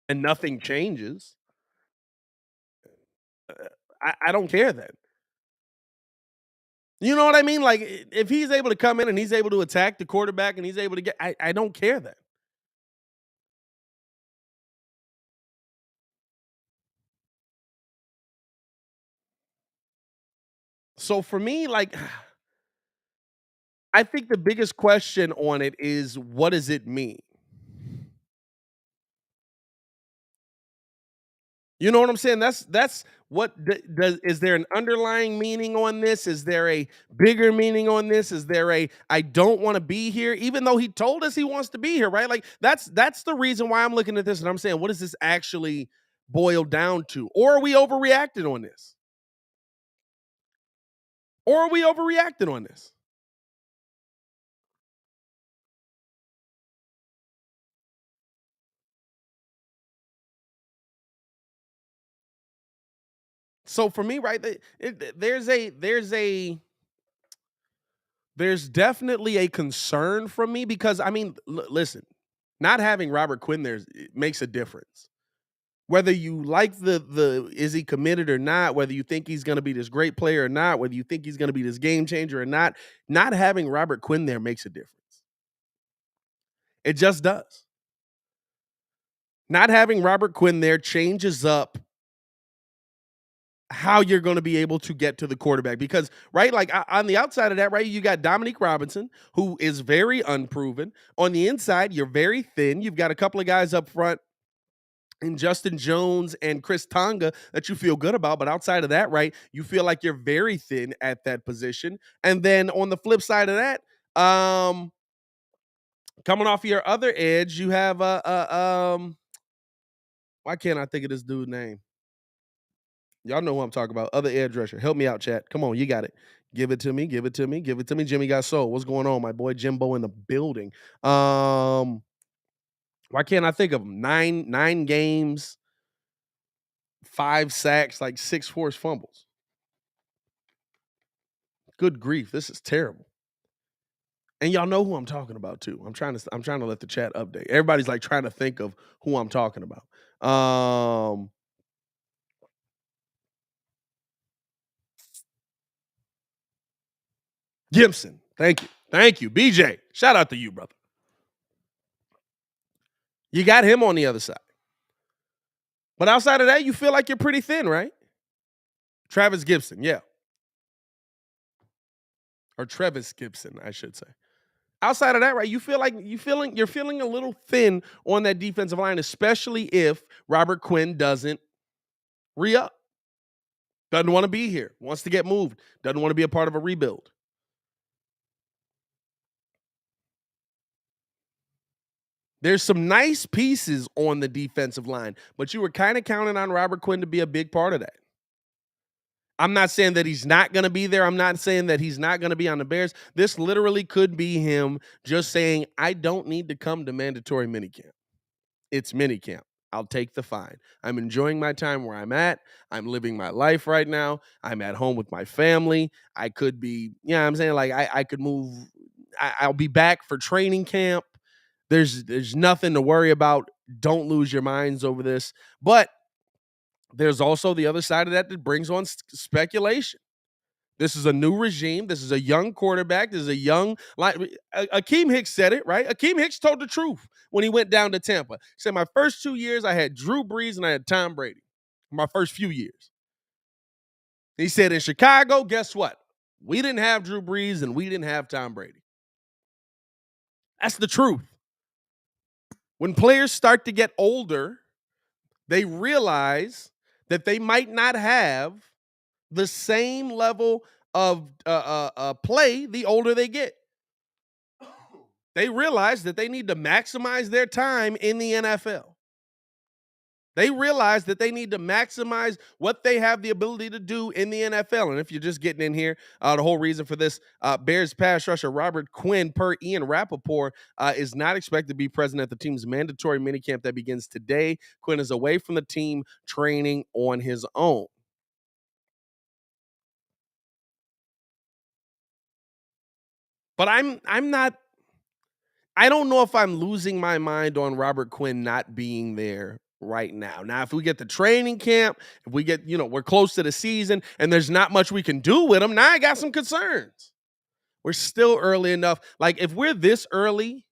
and nothing changes, I don't care then. You know what I mean? Like if he's able to come in and he's able to attack the quarterback and he's able to I don't care then. So for me, like I think the biggest question on it is what does it mean? You know what I'm saying? That's what does is there an underlying meaning on this? Is there a bigger meaning on this? Is there a I don't want to be here even though he told us he wants to be here, right? Like that's the reason why I'm looking at this and I'm saying what does this actually boil down to? Or are we overreacting on this? Or are we overreacting on this? So for me, right, there's definitely a concern from me because I mean, listen, not having Robert Quinn there makes a difference. Whether you like the is he committed or not, whether you think he's going to be this great player or not, whether you think he's going to be this game changer or not having Robert Quinn there makes a difference. It just does. Not having Robert Quinn there changes up how you're going to be able to get to the quarterback because right like on the outside of that, right, you got Dominique Robinson, who is very unproven. On the inside, you're very thin. You've got a couple of guys up front in Justin Jones and Chris Tonga that you feel good about, but outside of that, right, you feel like you're very thin at that position. And then on the flip side of that, coming off of your other edge, you have why can't I think of this dude's name? Y'all know who I'm talking about. Other edge rusher. Help me out, chat. Come on, you got it. Give it to me. Give it to me. Give it to me. Jimmy got soul. What's going on, my boy Jimbo in the building? Why can't I think of him? Nine games, 5 sacks, like 6 forced fumbles. Good grief, this is terrible. And y'all know who I'm talking about too. I'm trying to let the chat update. Everybody's like trying to think of who I'm talking about. Gibson. Thank you. Thank you. BJ. Shout out to you, brother. You got him on the other side. But outside of that, you feel like you're pretty thin, right? Travis Gibson, yeah. Or Travis Gibson, I should say. Outside of that, right, you feel like you're feeling a little thin on that defensive line, especially if Robert Quinn doesn't re-up. Doesn't want to be here. Wants to get moved. Doesn't want to be a part of a rebuild. There's some nice pieces on the defensive line, but you were kind of counting on Robert Quinn to be a big part of that. I'm not saying that he's not going to be there. I'm not saying that he's not going to be on the Bears. This literally could be him just saying, I don't need to come to mandatory minicamp. It's minicamp. I'll take the fine. I'm enjoying my time where I'm at. I'm living my life right now. I'm at home with my family. I could be, I'm saying like I could move. I'll be back for training camp. There's nothing to worry about. Don't lose your minds over this. But there's also the other side of that brings on speculation. This is a new regime. This is a young quarterback. This is a young, like Akeem Hicks said it, right? Akeem Hicks told the truth when he went down to Tampa. He said, my first 2 years, I had Drew Brees and I had Tom Brady. My first few years. He said, in Chicago, guess what? We didn't have Drew Brees and we didn't have Tom Brady. That's the truth. When players start to get older, they realize that they might not have the same level of play the older they get. They realize that they need to maximize their time in the NFL. They realize that they need to maximize what they have the ability to do in the NFL. And if you're just getting in here, the whole reason for this, Bears pass rusher Robert Quinn, per Ian Rappaport, is not expected to be present at the team's mandatory minicamp that begins today. Quinn is away from the team, training on his own. But I don't know if I'm losing my mind on Robert Quinn not being there right now. Now, if we get the training camp, if we get, we're close to the season and there's not much we can do with him, now I got some concerns. We're still early enough. Like, if we're this early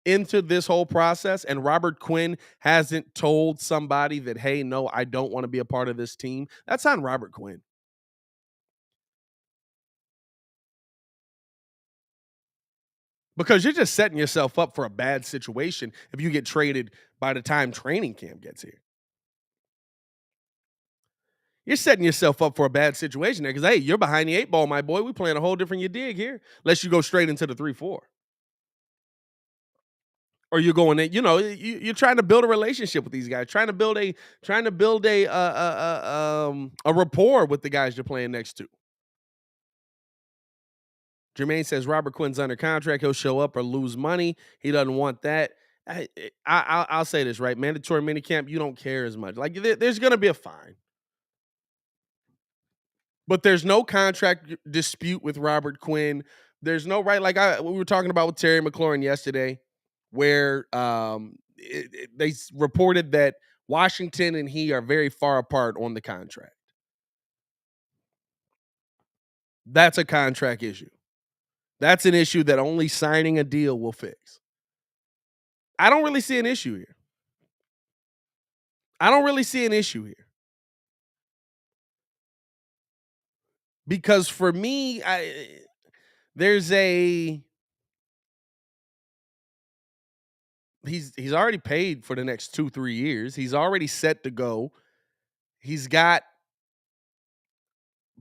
into this whole process and Robert Quinn hasn't told somebody that, hey, no, I don't want to be a part of this team, that's on Robert Quinn. Because you're just setting yourself up for a bad situation if you get traded by the time training camp gets here. You're setting yourself up for a bad situation there because, hey, you're behind the 8 ball, my boy. We playing a whole different you dig here, unless you go straight into the 3-4. Or you're going in, you're trying to build a relationship with these guys, trying to build a rapport with the guys you're playing next to. Jermaine says Robert Quinn's under contract. He'll show up or lose money. He doesn't want that. I'll say this, right? Mandatory minicamp, you don't care as much. Like, there's going to be a fine. But there's no contract dispute with Robert Quinn. There's no right, like we were talking about with Terry McLaurin yesterday, where they reported that Washington and he are very far apart on the contract. That's a contract issue. That's an issue that only signing a deal will fix. I don't really see an issue here. Because for me, he's already paid for the next 2-3 years. He's already set to go. He's got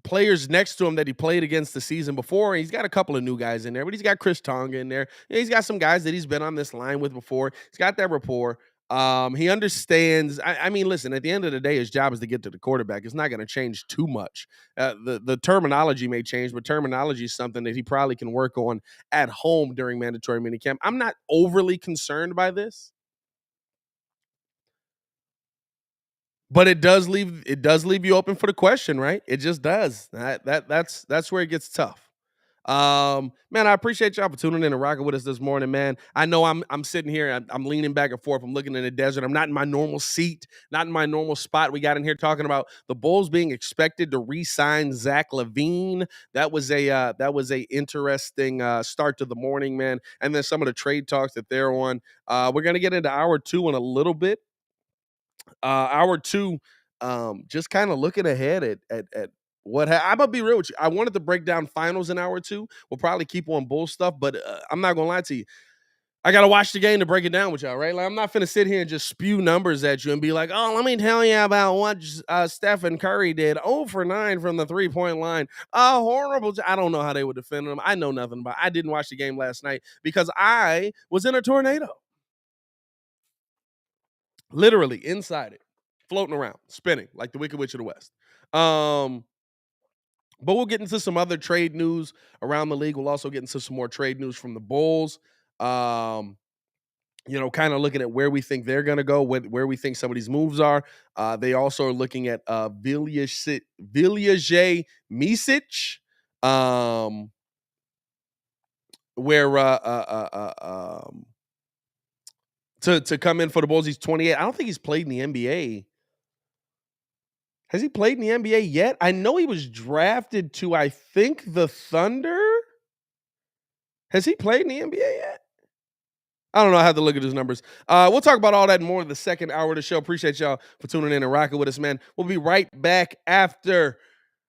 players next to him that he played against the season before. He's got a couple of new guys in there, but he's got Chris Tonga in there. He's got some guys that he's been on this line with before. He's got that rapport. He understands. I mean, listen, at the end of the day, his job is to get to the quarterback. It's not going to change too much. The terminology may change, but terminology is something that he probably can work on at home during mandatory minicamp. I'm not overly concerned by this. But it does leave you open for the question, right? It just does. That's where it gets tough. Man, I appreciate y'all for tuning in and rocking with us this morning, man. I know I'm sitting here, I'm leaning back and forth. I'm looking in the desert. I'm not in my normal seat, not in my normal spot. We got in here talking about the Bulls being expected to re-sign Zach Lavine. That was a interesting start to the morning, man. And then some of the trade talks that they're on. We're gonna get into hour 2 in a little bit. Hour 2, just kind of looking ahead at what I'm gonna be real with you. I wanted to break down finals in hour 2. We'll probably keep on Bull stuff, but I'm not gonna lie to you. I gotta watch the game to break it down with y'all, right? Like, I'm not finna sit here and just spew numbers at you and be like, "Oh, let me tell you about what Stephen Curry did. 0 for 9 from the 3-point line. Horrible." I don't know how they would defend him. I know nothing about. I didn't watch the game last night because I was in a tornado. Literally inside it, floating around, spinning like the Wicked Witch of the West. But we'll get into some other trade news around the league. We'll also get into some more trade news from the Bulls. Kind of looking at where we think they're going to go, where we think some of these moves are. They also are looking at Vasilije Micic, to come in for the Bulls. He's 28. I don't think he's played in the NBA. Has he played in the NBA yet? I know he was drafted to, I think, the Thunder. Has he played in the NBA yet? I don't know. I have to look at his numbers. We'll talk about all that and more in the second hour of the show. Appreciate y'all for tuning in and rocking with us, man. We'll be right back after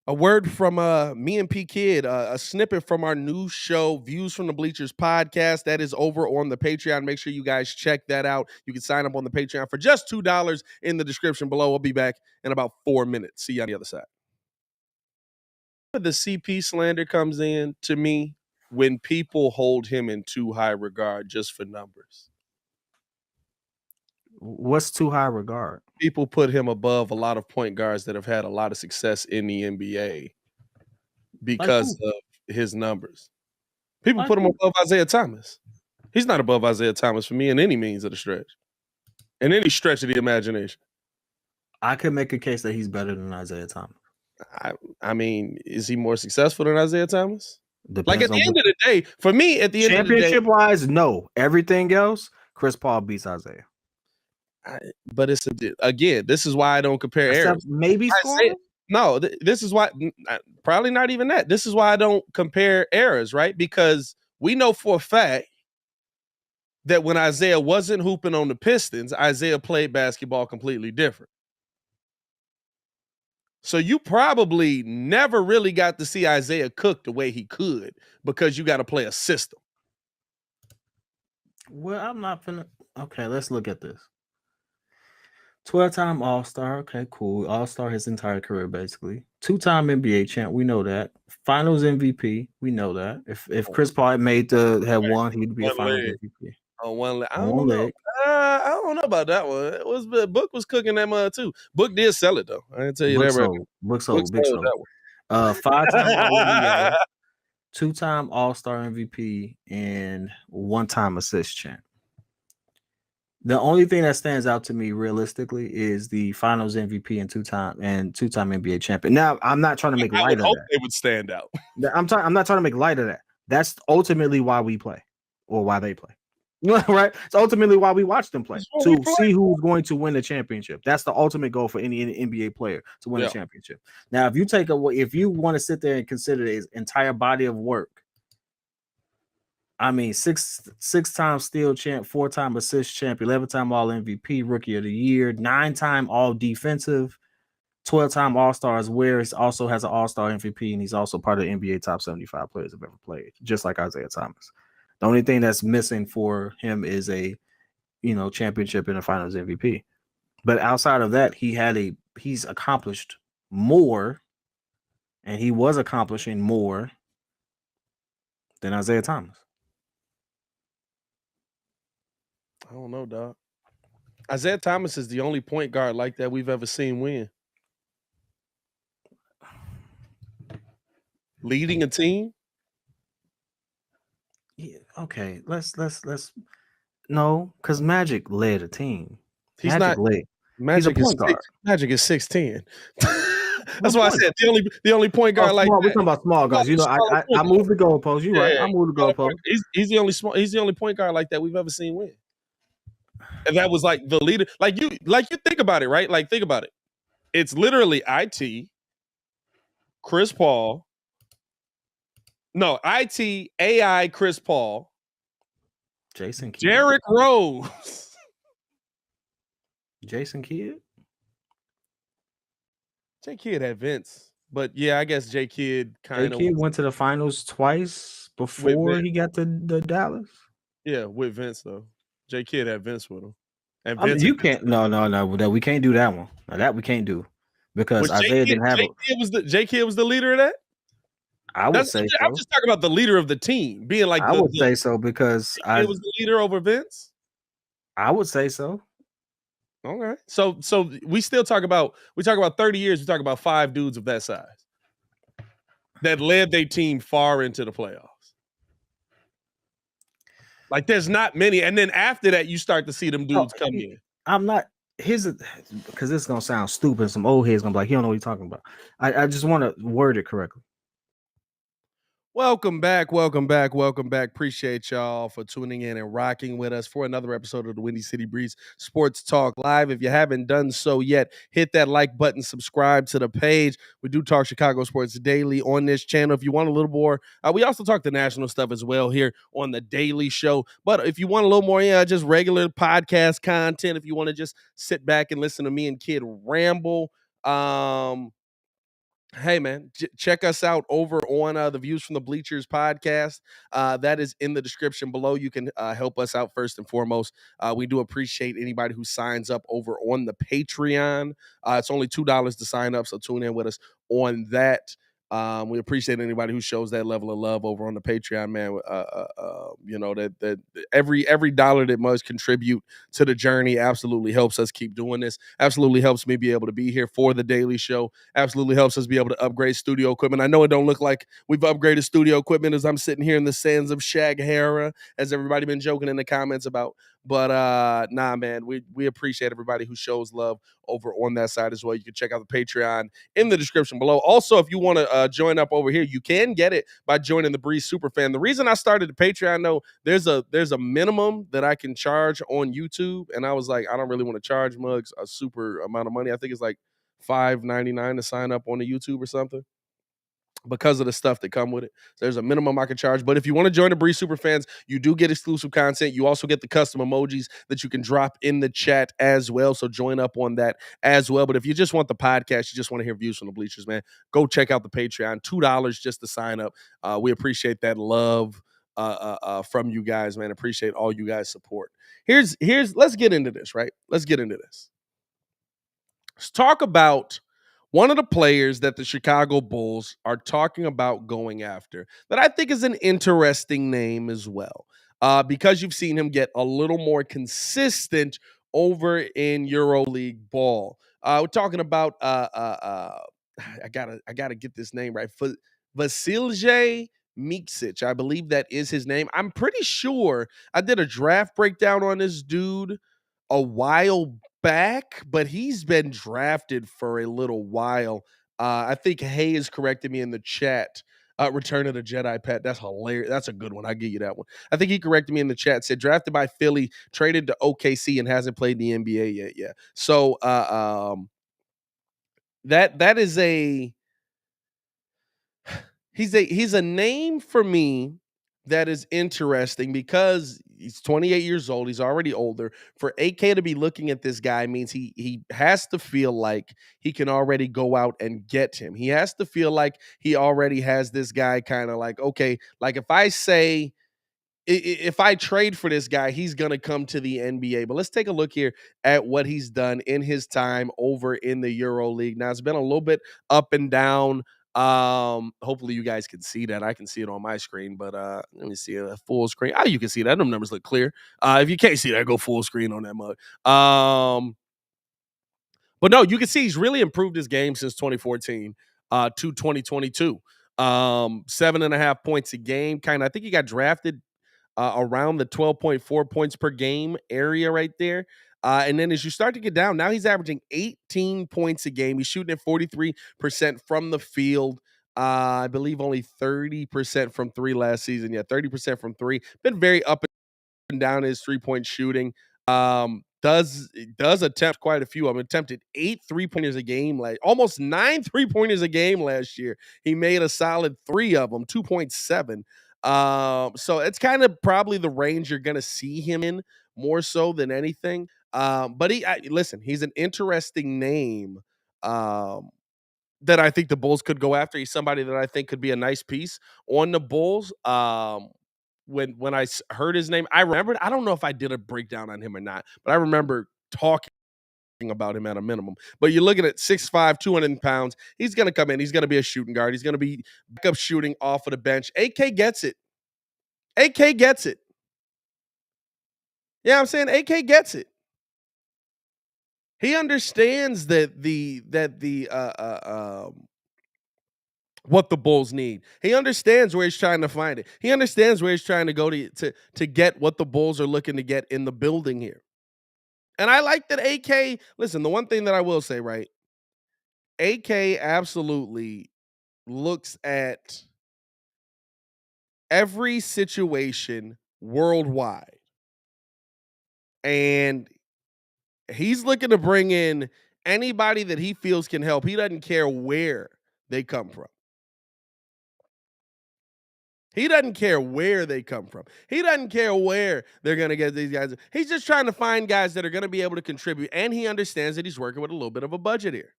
a word from me and P Kid, a snippet from our new show, Views from the Bleachers podcast. That is over on the Patreon. Make sure you guys check that out. You can sign up on the Patreon for just $2 in the description below. We'll be back in about 4 minutes. See you on the other side. The CP slander comes in to me when people hold him in too high regard just for numbers. What's too high regard? People put him above a lot of point guards that have had a lot of success in the NBA because of his numbers. People put him above Isaiah Thomas. He's not above Isaiah Thomas for me in any means of the stretch. In any stretch of the imagination. I could make a case that he's better than Isaiah Thomas. I mean, is he more successful than Isaiah Thomas? Depends like at the end of the day, for me, at the end of the day, championship-wise, no. Everything else, Chris Paul beats Isaiah. But it's again, this is why I don't compare eras. Maybe scoring? No, this is why probably not even that. This is why I don't compare eras, right? Because we know for a fact that when Isaiah wasn't hooping on the Pistons, Isaiah played basketball completely different. So you probably never really got to see Isaiah cook the way he could because you got to play a system. Well, I'm not finna. Okay, let's look at this. 12-time All-Star. Okay, cool. All-Star his entire career, basically. 2-time NBA champ. We know that. Finals MVP. We know that. If Chris Paul had won, he'd be a Finals MVP. On one leg. I don't know about that one. Book was cooking that mud too. Book did sell it though. I can tell you that. Book sold. Big sold. 5-time All-NBA, 2-time All-Star MVP, and 1-time assist champ. The only thing that stands out to me realistically is the Finals MVP and two-time NBA champion. Now, I'm not trying to make I light would of hope that. they would stand out. I'm not trying to make light of that. That's ultimately why we play, or why they play. Right? It's ultimately why we watch them play, to see who's going to win the championship. That's the ultimate goal for any NBA player, to win a championship. Now, if you want to sit there and consider his entire body of work, I mean, six-time steal champ, 4-time assist champ, 11-time All MVP, Rookie of the Year, 9-time All Defensive, 12-time All-Stars, where he also has an All-Star MVP, and he's also part of the NBA top 75 players have ever played, just like Isaiah Thomas. The only thing that's missing for him is a championship and a Finals MVP. But outside of that, he's accomplished more, and he was accomplishing more than Isaiah Thomas. I don't know, dog. Isaiah Thomas is the only point guard like that we've ever seen win. Leading a team? Yeah, okay, let's no, because Magic led a team. He's Magic not. led. Magic He's a point guard. Magic is 6'10". That's why I said the only point guard like we're that. talking about small guys. I moved the goalpost. You're right. I moved the goalpost. He's the only point guard like that we've ever seen win. And that was like the leader. Like you think about it, right? Like think about it. It's literally IT, Chris Paul. No, IT, AI, Chris Paul, Jason Kidd. Derrick Rose. Jason Kidd? J Kidd had Vince. But yeah, I guess J Kidd kind of went to the finals twice before he got to the Dallas. Yeah, with Vince though. J Kidd had Vince with him. And Vince you can't no, we can't do that one. Now that we can't do because Isaiah didn't have J Kidd was the leader of that? I would say so. I'm just talking about the leader of the team being like I would say so because I was the leader over Vince. I would say so. Okay, so we talk about 30 years. We talk about 5 dudes of that size that led their team far into the playoffs. Like there's not many, and then after that, you start to see them dudes come in. I'm not because this is gonna sound stupid. Some old heads gonna be like, he don't know what he's talking about. I just want to word it correctly. Welcome back. Appreciate y'all for tuning in and rocking with us for another episode of the Windy City Breeze Sports Talk Live. If you haven't done so yet, hit that like button, subscribe to the page. We do talk Chicago sports daily on this channel. If you want a little more, we also talk the national stuff as well here on the Daily Show. But if you want a little more, just regular podcast content, if you want to just sit back and listen to me and Kid ramble, hey man, check us out over on the Views from the Bleachers podcast. That is in the description below. You can help us out first and foremost. We do appreciate anybody who signs up over on the Patreon. It's only $2 to sign up, so tune in with us on that. We appreciate anybody who shows that level of love over on the Patreon, man. That every dollar that must contribute to the journey absolutely helps us keep doing this. Absolutely helps me be able to be here for the Daily Show. Absolutely helps us be able to upgrade studio equipment. I know it don't look like we've upgraded studio equipment as I'm sitting here in the sands of Shaghara, as everybody been joking in the comments about. But nah, man, we appreciate everybody who shows love over on that side as well. You can check out the Patreon in the description below. Also, if you want to join up over here, you can get it by joining the Breeze Superfan. The reason I started the Patreon, though, there's a minimum that I can charge on YouTube, and I was like, I don't really want to charge mugs a super amount of money. I think it's like $5.99 to sign up on the YouTube or something, because of the stuff that come with it. There's a minimum I can charge. But if you want to join the Breeze Superfans, you do get exclusive content. You also get the custom emojis that you can drop in the chat as well. So join up on that as well. But if you just want the podcast, you just want to hear Views from the Bleachers, man, go check out the Patreon. $2 just to sign up. We appreciate that love from you guys, man. Appreciate all you guys' support. Let's get into this, right? Let's get into this. Let's talk about one of the players that the Chicago Bulls are talking about going after that I think is an interesting name as well, because you've seen him get a little more consistent over in EuroLeague ball. We're talking about I gotta get this name right. Vasilije Micic, I believe that is his name. I'm pretty sure I did a draft breakdown on this dude a while back, but he's been drafted for a little while. I think Hayes corrected me in the chat. Return of the Jedi Pet. That's hilarious. That's a good one. I'll give you that one. I think he corrected me in the chat. Said drafted by Philly, traded to OKC, and hasn't played the NBA yet. Yeah. So that is he's a name for me that is interesting because he's 28 years old. He's already older. For AK to be looking at this guy means he has to feel like he can already go out and get him. He has to feel like he already has this guy kind of like, okay, like if I say if I trade for this guy, he's going to come to the NBA. But let's take a look here at what he's done in his time over in the Euro League. Now, it's been a little bit up and down. Hopefully you guys can see that. I can see it on my screen, but let me see a full screen. Oh, you can see that. Them numbers look clear. If you can't see that, go full screen on that mug. But no, you can see he's really improved his game since 2014 to 2022. 7.5 points a game. I think he got drafted around the 12.4 points per game area right there. And then as you start to get down, now he's averaging 18 points a game. He's shooting at 43% from the field. I believe only 30% from three last season. Yeah, 30% from three. Been very up and down his 3-point shooting. Does attempt quite a few of them. Attempted 8 3-pointers a game, like almost 9 3-pointers a game last year. He made a solid 3 of them, 2.7. So it's kind of probably the range you're gonna see him in more so than anything. But listen, he's an interesting name. That I think the Bulls could go after. He's somebody that I think could be a nice piece on the Bulls. When I heard his name, I remembered. I don't know if I did a breakdown on him or not, but I remember talking about him at a minimum. But you're looking at 6'5", 200 pounds. He's going to come in. He's going to be a shooting guard. He's going to be backup shooting off of the bench. AK gets it. AK gets it. Yeah, I'm saying AK gets it. He understands that the what the Bulls need. He understands where he's trying to find it. He understands where he's trying to go to get what the Bulls are looking to get in the building here. And I like that AK, listen, the one thing that I will say, right? AK absolutely looks at every situation worldwide. And he's looking to bring in anybody that he feels can help. He doesn't care where they come from. He doesn't care where they come from. He doesn't care where they're going to get these guys. He's just trying to find guys that are going to be able to contribute, and he understands that he's working with a little bit of a budget here.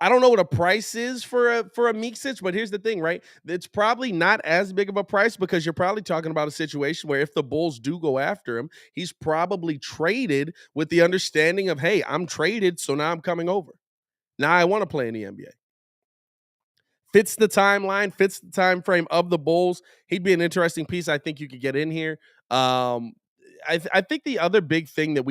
I don't know what a price is for a Micic, but here's the thing, right? It's probably not as big of a price because you're probably talking about a situation where if the Bulls do go after him, he's probably traded with the understanding of, hey, I'm traded, so now I'm coming over. Now I want to play in the NBA. Fits the timeline, fits the time frame of the Bulls. He'd be an interesting piece. I think you could get in here. I think the other big thing that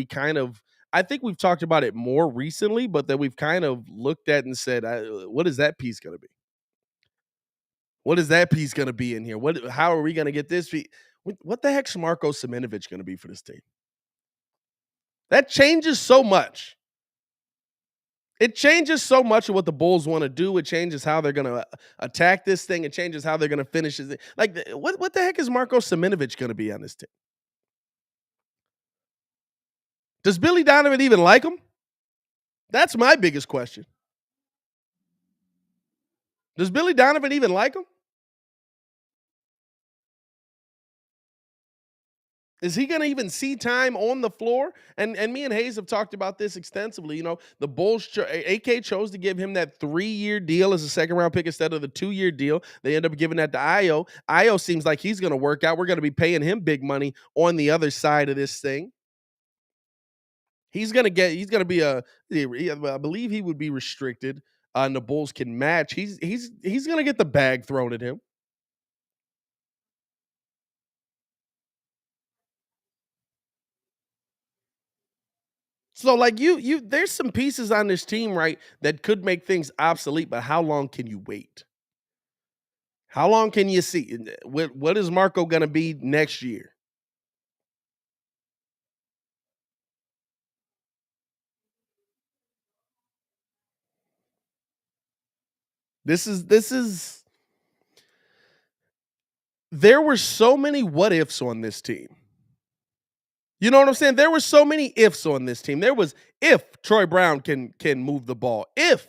I think we've talked about it more recently, but that we've kind of looked at and said, what is that piece going to be? What is that piece going to be in here? How are we going to get this? What the heck's Marko Semenovic going to be for this team? That changes so much. It changes so much of what the Bulls want to do. It changes how they're going to attack this thing. It changes how they're going to finish it. Like, what the heck is Marko Semenovic going to be on this team? Does Billy Donovan even like him? That's my biggest question. Does Billy Donovan even like him? Is he going to even see time on the floor? And me and Hayes have talked about this extensively. You know, the Bulls, AK chose to give him that 3-year deal as a second-round pick instead of the 2-year deal. They end up giving that to Io. Io seems like he's going to work out. We're going to be paying him big money on the other side of this thing. He's going to be I believe he would be restricted. And the Bulls can match. He's going to get the bag thrown at him. So, like, you, there's some pieces on this team, right, that could make things obsolete. But how long can you wait? How long can you see? What is Marko going to be next year? This is there were so many what ifs on this team. You know what I'm saying? There were so many ifs on this team. There was if Troy Brown can move the ball, if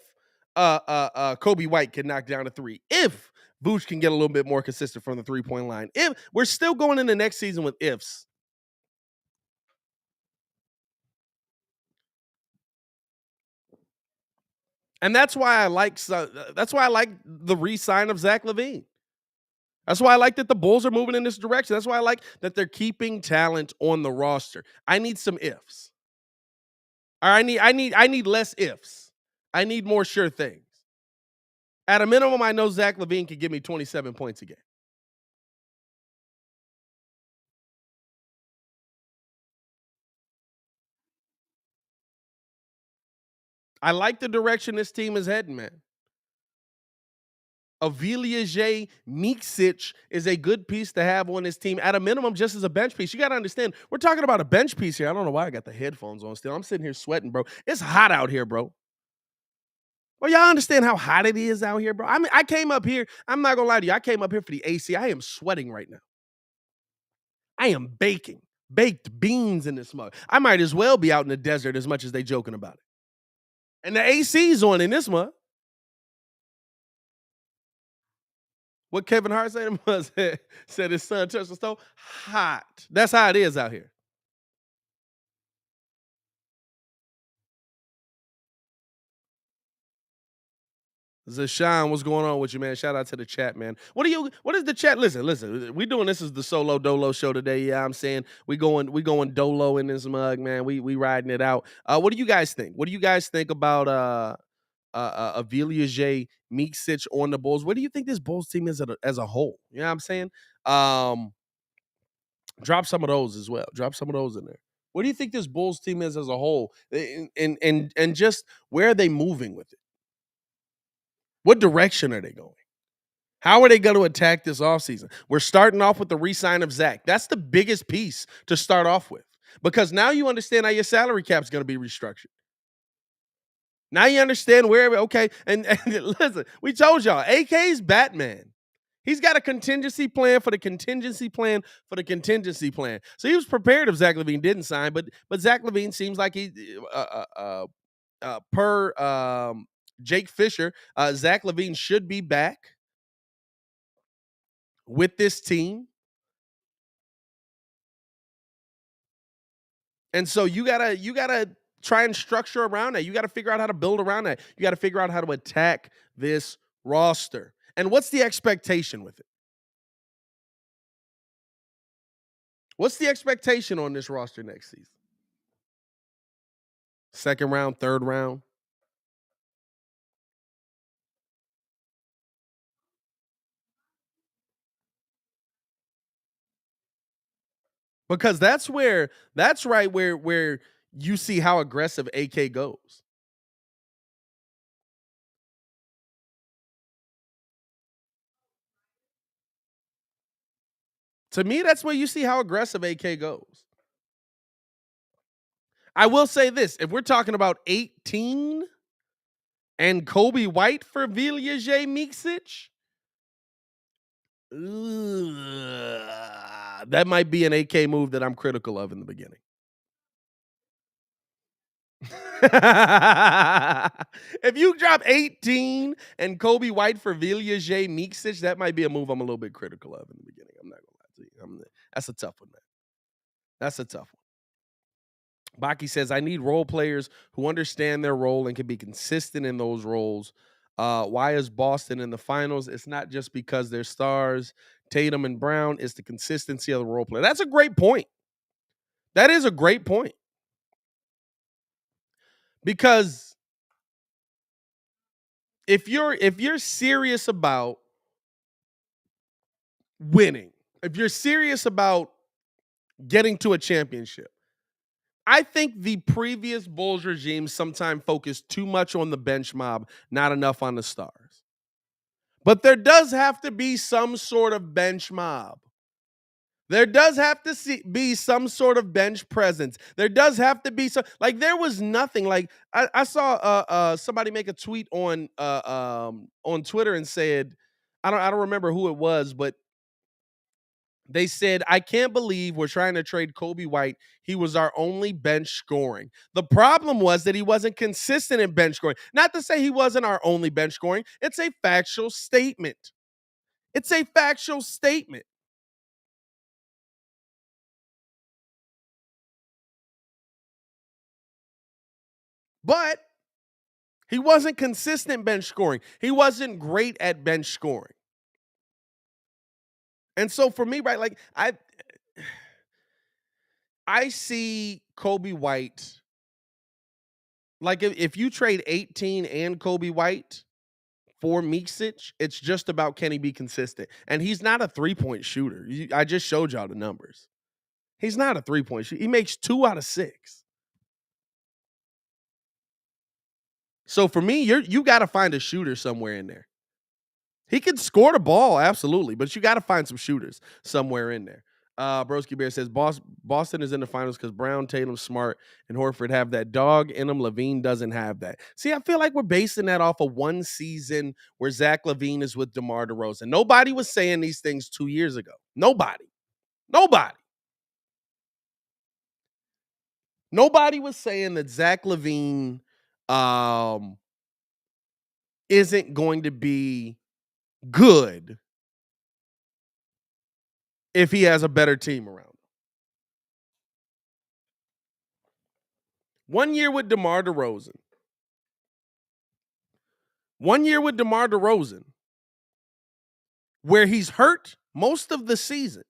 Coby White can knock down a three, if Vooch can get a little bit more consistent from the 3-point line. If we're still going into next season with ifs. And that's why I like the re-sign of Zach Lavine. That's why I like that the Bulls are moving in this direction. That's why I like that they're keeping talent on the roster. I need some ifs. Or I need less ifs. I need more sure things. At a minimum, I know Zach Lavine could give me 27 points a game. I like the direction this team is heading, man. Vasilije Micic is a good piece to have on this team, at a minimum, just as a bench piece. You got to understand, we're talking about a bench piece here. I don't know why I got the headphones on still. I'm sitting here sweating, bro. It's hot out here, bro. Well, y'all understand how hot it is out here, bro? I mean, I came up here. I'm not going to lie to you. I came up here for the AC. I am sweating right now. I am baking. Baked beans in this mug. I might as well be out in the desert as much as they joking about it. And the AC's on in this mug. What Kevin Hart said was said his son touched the stove. Hot. That's how it is out here. Zashawn, what's going on with you, man? Shout out to the chat, man. What is the chat? Listen. We doing this is the solo dolo show today. Yeah, I'm saying we going dolo in this mug, man. We riding it out. What do you guys think? What do you guys think about Vasilije Micic on the Bulls? What do you think this Bulls team is as a whole? You know what I'm saying? Drop some of those as well. Drop some of those in there. What do you think this Bulls team is as a whole? And just where are they moving with it? What direction are they going? How are they going to attack this offseason? We're starting off with the re-sign of Zach. That's the biggest piece to start off with, because now you understand how your salary cap is going to be restructured. Now you understand where, okay, and listen, we told y'all, AK's Batman. He's got a contingency plan for the contingency plan for the contingency plan. So he was prepared if Zach Lavine didn't sign, but Zach Lavine seems like he, per Jake Fisher, Zach Lavine should be back with this team. And so you gotta try and structure around that. You got to figure out how to build around that. You got to figure out how to attack this roster. And what's the expectation with it? What's the expectation on this roster next season? Second round, third round? Because that's right where you see how aggressive AK goes. To me, that's where you see how aggressive AK goes. I will say this. If we're talking about 18 and Coby White for Vasilije Micic, that might be an AK move that I'm critical of in the beginning. If you drop 18 and Coby White for Vasilije Micic, that might be a move I'm a little bit critical of in the beginning. I'm not gonna lie to you. That's a tough one, man. That's a tough one. Baki says, I need role players who understand their role and can be consistent in those roles. Why is Boston in the finals? It's not just because they're stars, Tatum and Brown. It's the consistency of the role player. That's a great point. That is a great point. Because if you're serious about winning, if you're serious about getting to a championship, I think the previous Bulls regime sometimes focused too much on the bench mob, not enough on the stars. But there does have to be some sort of bench mob. There does have to be some sort of bench presence. There does have to be some, like, there was nothing. Like, I saw somebody make a tweet on Twitter and said, I don't remember who it was, but they said, I can't believe we're trying to trade Coby White. He was our only bench scoring. The problem was that he wasn't consistent in bench scoring. Not to say he wasn't our only bench scoring. It's a factual statement. It's a factual statement. But he wasn't consistent bench scoring. He wasn't great at bench scoring. And so for me, right, like I see Coby White, like if you trade 18 and Coby White for Micic, it's just about, can he be consistent? And he's not a three-point shooter. I just showed y'all the numbers. He's not a three-point shooter. He makes 2 out of 6. So for me, you got to find a shooter somewhere in there. He can score the ball, absolutely, but you got to find some shooters somewhere in there. Broski Bear says Boston is in the finals because Brown, Tatum, Smart, and Horford have that dog in them. Lavine doesn't have that. See, I feel like we're basing that off of one season where Zach Lavine is with DeMar DeRozan. Nobody was saying these things 2 years ago. Nobody was saying that Zach Lavine isn't going to be good if he has a better team around him. 1 year with DeMar DeRozan. 1 year with DeMar DeRozan, where he's hurt most of the season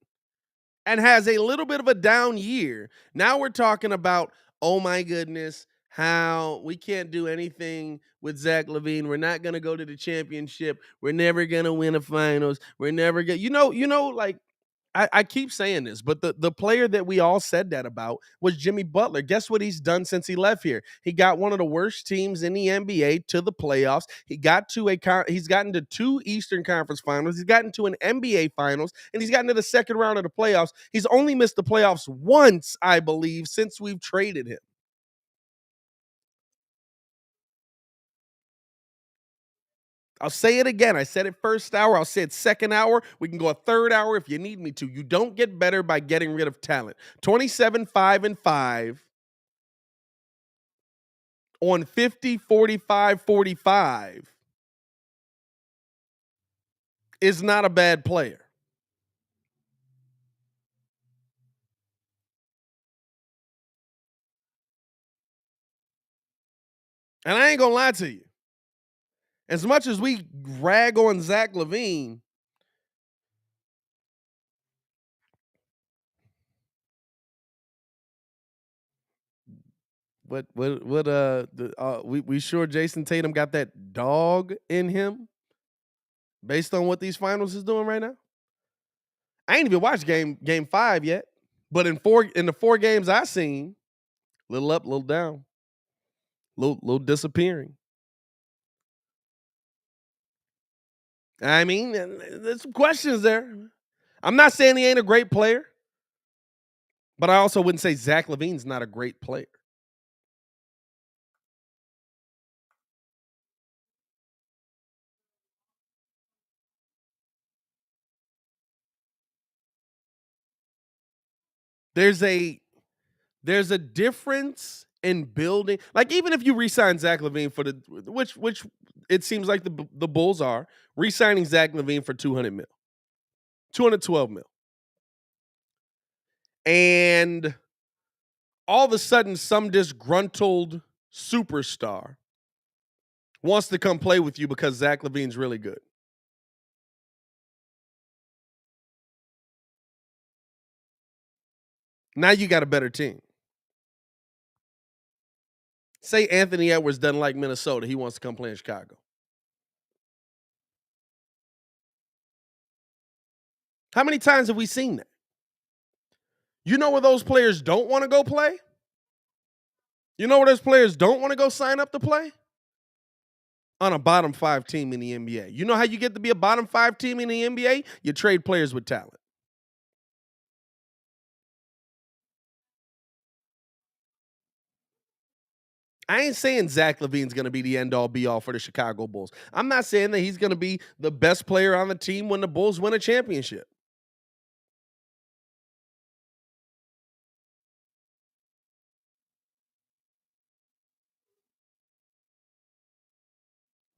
and has a little bit of a down year. Now we're talking about, oh my goodness, how we can't do anything with Zach Lavine. We're not going to go to the championship. We're never going to win a finals. We're never going to, like, I keep saying this, but the player that we all said that about was Jimmy Butler. Guess what he's done since he left here? He got one of the worst teams in the NBA to the playoffs. He's gotten to 2 Eastern Conference Finals. He's gotten to an NBA Finals, and he's gotten to the second round of the playoffs. He's only missed the playoffs once, I believe, since we've traded him. I'll say it again. I said it first hour. I'll say it second hour. We can go a third hour if you need me to. You don't get better by getting rid of talent. 27-5-5 on 50-45-45 is not a bad player. And I ain't going to lie to you. As much as we rag on Zach Lavine, we sure Jason Tatum got that dog in him based on what these finals is doing right now? I ain't even watched game 5 yet, but in the 4 games I seen, little up, little down, little disappearing. I mean, there's some questions there. I'm not saying he ain't a great player, but I also wouldn't say Zach Lavine's not a great player. There's a difference in building. Like, even if you re-sign Zach Lavine for which it seems like the Bulls are re-signing Zach Lavine for $200 million, $212 million, and all of a sudden some disgruntled superstar wants to come play with you because Zach Lavine's really good. Now you got a better team. Say Anthony Edwards doesn't like Minnesota. He wants to come play in Chicago. How many times have we seen that? You know where those players don't want to go play? You know where those players don't want to go sign up to play? On a bottom 5 team in the NBA. You know how you get to be a bottom 5 team in the NBA? You trade players with talent. I ain't saying Zach Lavine's going to be the end all be all for the Chicago Bulls. I'm not saying that he's going to be the best player on the team when the Bulls win a championship.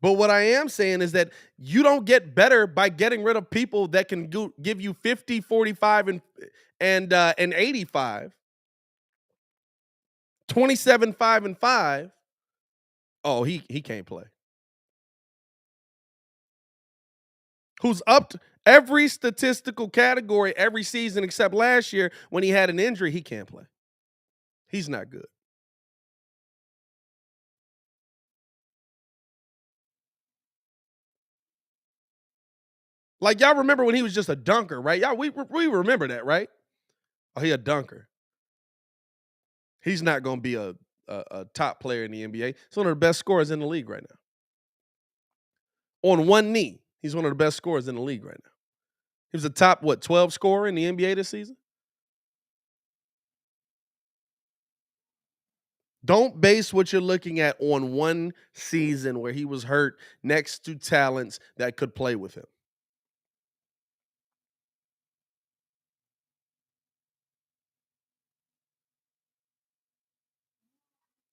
But what I am saying is that you don't get better by getting rid of people that can give you 50, 45, and 85. 27, 5, and 5. Oh, he can't play. Who's up every statistical category every season except last year when he had an injury, he can't play. He's not good. Like, y'all remember when he was just a dunker, right? Y'all, we remember that, right? Oh, he a dunker. He's not going to be a top player in the NBA. He's one of the best scorers in the league right now. On one knee, he's one of the best scorers in the league right now. He was a top, 12 scorer in the NBA this season? Don't base what you're looking at on one season where he was hurt next to talents that could play with him.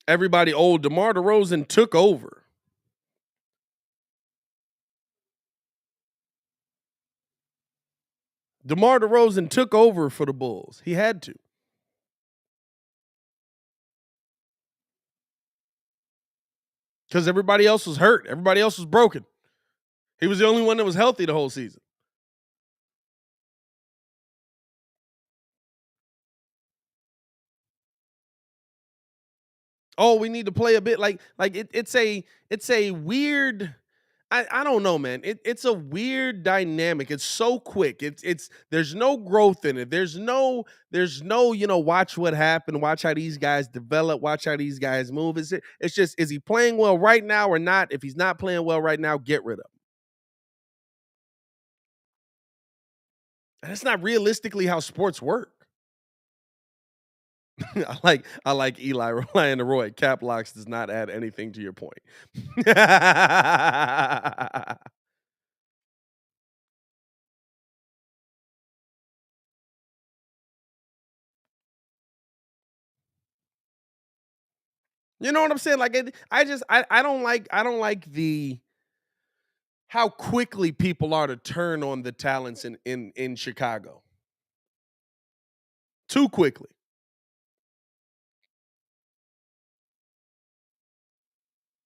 Everybody, DeMar DeRozan took over. DeMar DeRozan took over for the Bulls. He had to. Because everybody else was hurt. Everybody else was broken. He was the only one that was healthy the whole season. Oh, we need to play a bit it's a weird. I don't know, man. It's a weird dynamic. It's so quick. It's there's no growth in it. There's no watch what happened, watch how these guys develop, watch how these guys move. It's just, is he playing well right now or not? If he's not playing well right now, get rid of him. And that's not realistically how sports work. I like Eli Ryan Roy. Cap locks does not add anything to your point. You know what I'm saying? Like, I don't like the how quickly people are to turn on the talents in Chicago. Too quickly.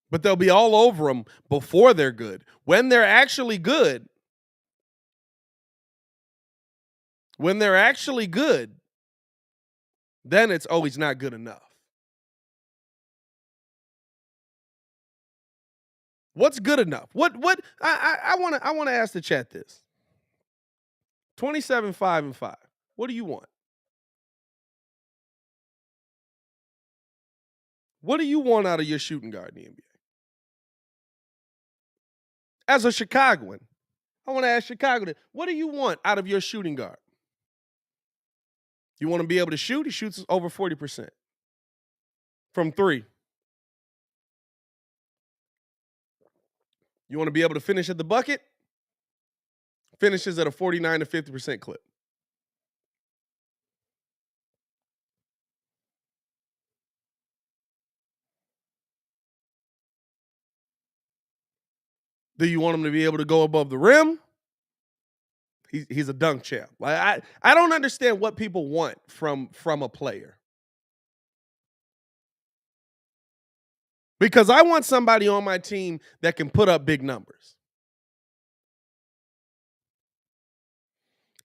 But they'll be all over them before they're good. When they're actually good, then it's, oh, he's not good enough. What's good enough? What I want to ask the chat this. 27, 5, and 5. What do you want? What do you want out of your shooting guard in the NBA? As a Chicagoan, I want to ask Chicago, what do you want out of your shooting guard? You want to be able to shoot? He shoots over 40% from 3. You want to be able to finish at the bucket? Finishes at a 49 to 50% clip. Do you want him to be able to go above the rim? He's a dunk champ. Like, I don't understand what people want from a player. Because I want somebody on my team that can put up big numbers.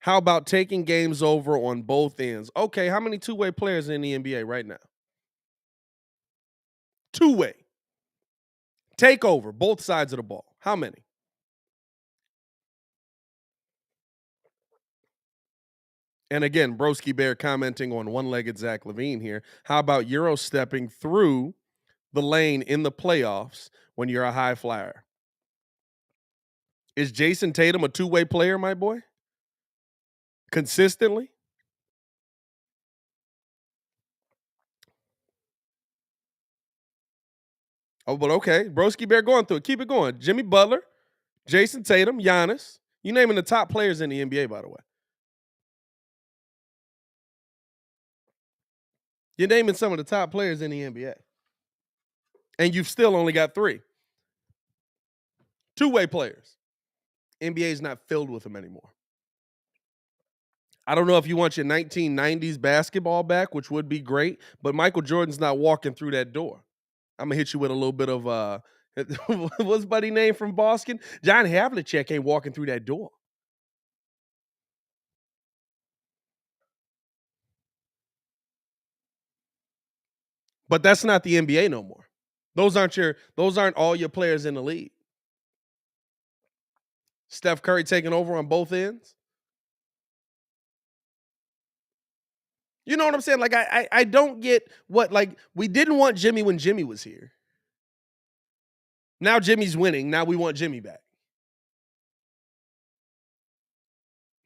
How about taking games over on both ends? Okay, how many two-way players in the NBA right now? Two-way. Take over both sides of the ball. How many? And again, Broski Bear commenting on one-legged Zach Lavine here. How about Euro stepping through the lane in the playoffs when you're a high flyer? Is Jason Tatum a two-way player, my boy? Consistently? Oh, but okay. Broski Bear going through it. Keep it going. Jimmy Butler, Jason Tatum, Giannis. You naming the top players in the NBA, by the way. You're naming some of the top players in the NBA. And you've still only got 3. Two-way players. NBA is not filled with them anymore. I don't know if you want your 1990s basketball back, which would be great, but Michael Jordan's not walking through that door. I'm gonna hit you with a little bit of what's buddy name from Boston? John Havlicek ain't walking through that door. But that's not the NBA no more. Those aren't all your players in the league. Steph Curry taking over on both ends. You know what I'm saying? Like I don't get what, like, we didn't want Jimmy when Jimmy was here. Now Jimmy's winning. Now we want Jimmy back.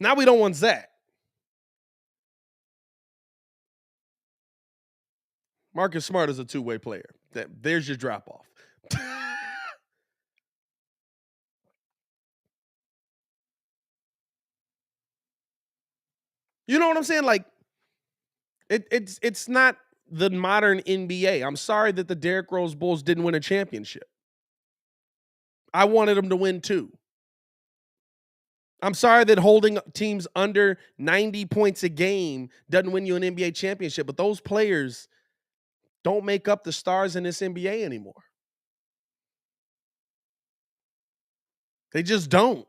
Now we don't want Zach. Marcus Smart is a two-way player. There's your drop-off. You know what I'm saying? Like, it's not the modern NBA. I'm sorry that the Derrick Rose Bulls didn't win a championship. I wanted them to win too. I'm sorry that holding teams under 90 points a game doesn't win you an NBA championship, but those players don't make up the stars in this NBA anymore. They just don't.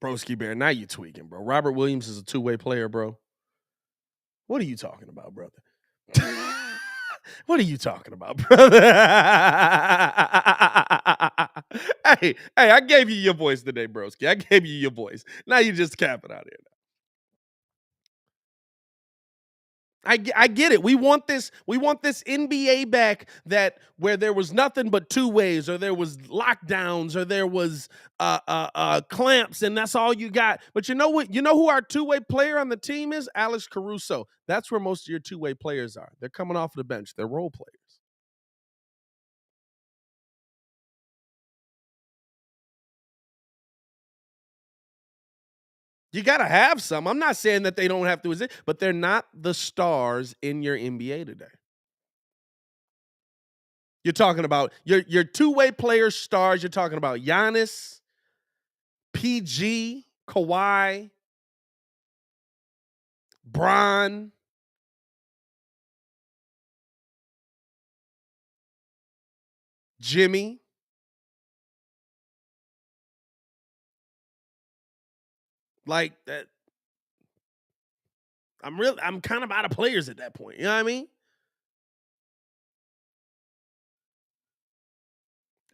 Broski Bear, now you tweaking, bro. Robert Williams is a two-way player, bro. What are you talking about, brother? What are you talking about, brother? hey, I gave you your voice today, broski. I gave you your voice. Now you just capping out here. I get it. We want this NBA back that where there was nothing but two ways, or there was lockdowns, or there was clamps, and that's all you got. But you know what? You know who our two-way player on the team is? Alex Caruso. That's where most of your two-way players are. They're coming off the bench. They're role players. You got to have some. I'm not saying that they don't have to exist, but they're not the stars in your NBA today. You're talking about your two-way player stars. You're talking about Giannis, PG, Kawhi, Bron, Jimmy. Like that. I'm kind of out of players at that point. You know what I mean?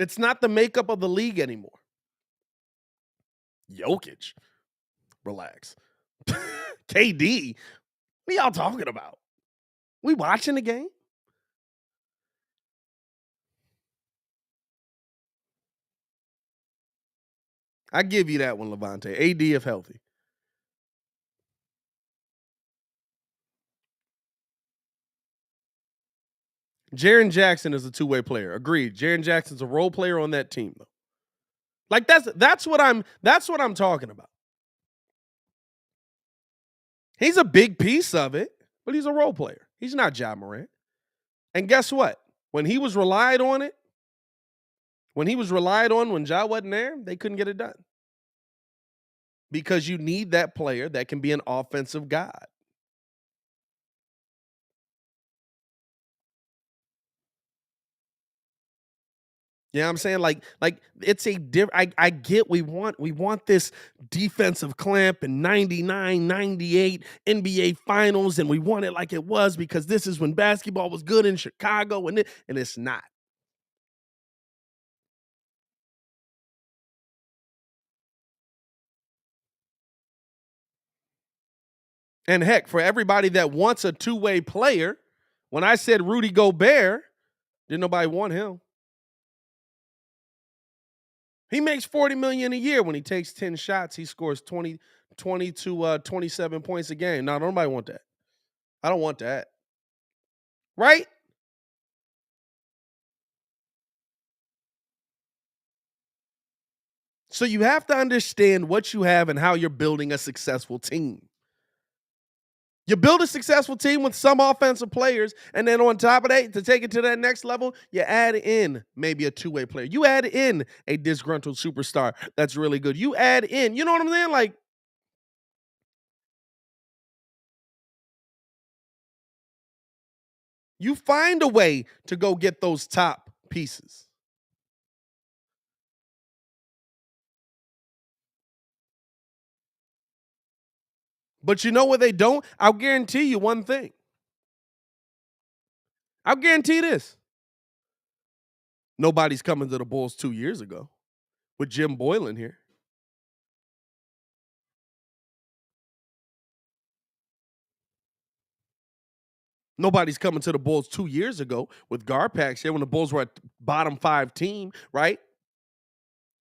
It's not the makeup of the league anymore. Jokic. Relax. KD. What are y'all talking about? We watching the game? I give you that one, Levante. AD if healthy. Jaren Jackson is a two-way player. Agreed. Jaren Jackson's a role player on that team, though. Like that's what I'm talking about. He's a big piece of it, but he's a role player. He's not Ja Morant. And guess what? When he was relied on when Ja wasn't there, they couldn't get it done. Because you need that player that can be an offensive god. You know what I'm saying? Like it's a different. I get we want this defensive clamp in 99, 98 NBA finals, and we want it like it was because this is when basketball was good in Chicago, and it's not. And heck, for everybody that wants a two-way player, when I said Rudy Gobert, didn't nobody want him. He makes $40 million a year. When he takes 10 shots, he scores 20 to 27 points a game. Now, nobody want that. I don't want that. Right? So you have to understand what you have and how you're building a successful team. You build a successful team with some offensive players, and then on top of that, to take it to that next level, you add in maybe a two-way player. You add in a disgruntled superstar that's really good. You add in, you know what I'm saying? Like, you find a way to go get those top pieces. But you know what they don't? I'll guarantee you one thing. I'll guarantee this. Nobody's coming to the Bulls 2 years ago with Jim Boylan here. Nobody's coming to the Bulls 2 years ago with Garpax here when the Bulls were at bottom 5 team, right?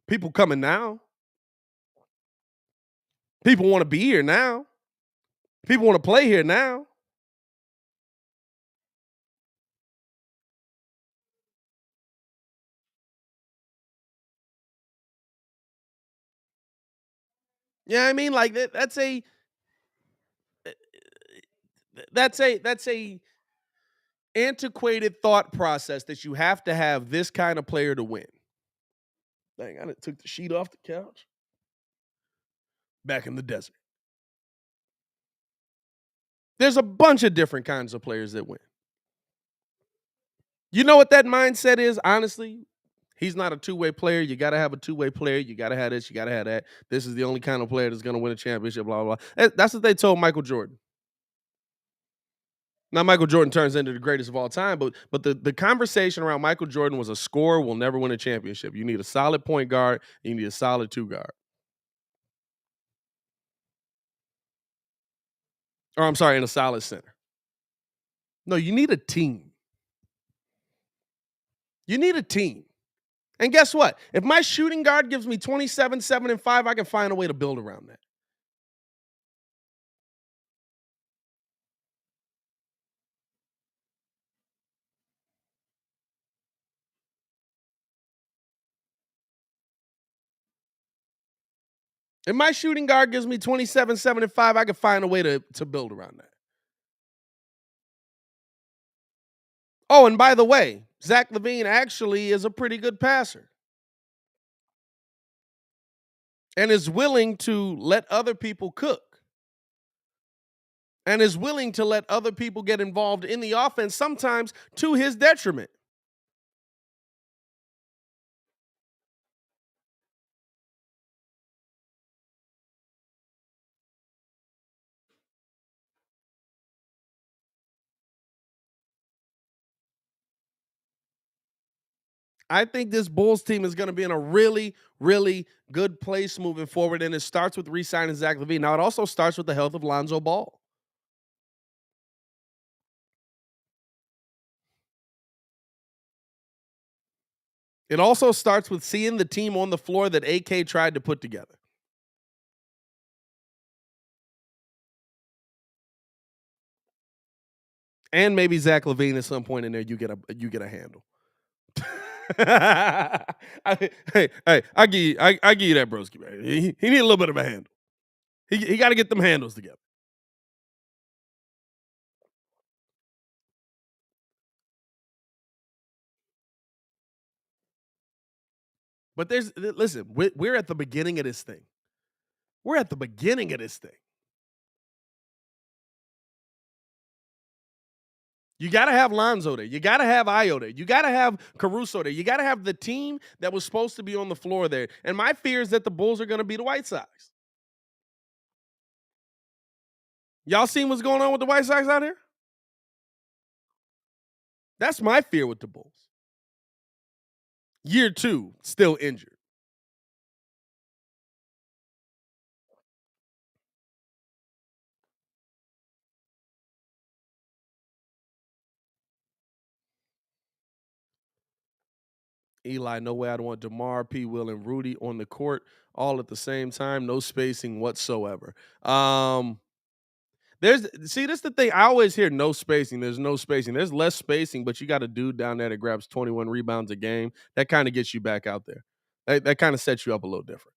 People coming now. People want to be here now. People want to play here now. Yeah, I mean, like that's a antiquated thought process that you have to have this kind of player to win. Dang, I took the sheet off the couch. Back in the desert. There's a bunch of different kinds of players that win. You know what that mindset is, honestly? He's not a two-way player. You got to have a two-way player. You got to have this. You got to have that. This is the only kind of player that's going to win a championship, blah, blah, blah. That's what they told Michael Jordan. Now, Michael Jordan turns into the greatest of all time, but the conversation around Michael Jordan was a scorer will never win a championship. You need a solid point guard. You need a solid two guard. Or I'm sorry, and a solid center. No, you need a team. You need a team. And guess what? If my shooting guard gives me 27, 7, and 5, I can find a way to build around that. If my shooting guard gives me 27, 7, and 5, I can find a way to build around that. Oh, and by the way, Zach Lavine actually is a pretty good passer. And is willing to let other people cook. And is willing to let other people get involved in the offense, sometimes to his detriment. I think this Bulls team is going to be in a really, really good place moving forward. And it starts with re-signing Zach Lavine. Now, it also starts with the health of Lonzo Ball. It also starts with seeing the team on the floor that AK tried to put together. And maybe Zach Lavine at some point in there, you get a handle. I give you that, broski, man. He need a little bit of a handle. He got to get them handles together. But listen, we're at the beginning of this thing. We're at the beginning of this thing. You got to have Lonzo there. You got to have Ayo there. You got to have Caruso there. You got to have the team that was supposed to be on the floor there. And my fear is that the Bulls are going to be the White Sox. Y'all seen what's going on with the White Sox out here? That's my fear with the Bulls. Year 2, still injured. Eli, no way I'd want DeMar, P. Will, and Rudy on the court all at the same time. No spacing whatsoever. This is the thing. I always hear no spacing. There's no spacing. There's less spacing, but you got a dude down there that grabs 21 rebounds a game. That kind of gets you back out there. That kind of sets you up a little different.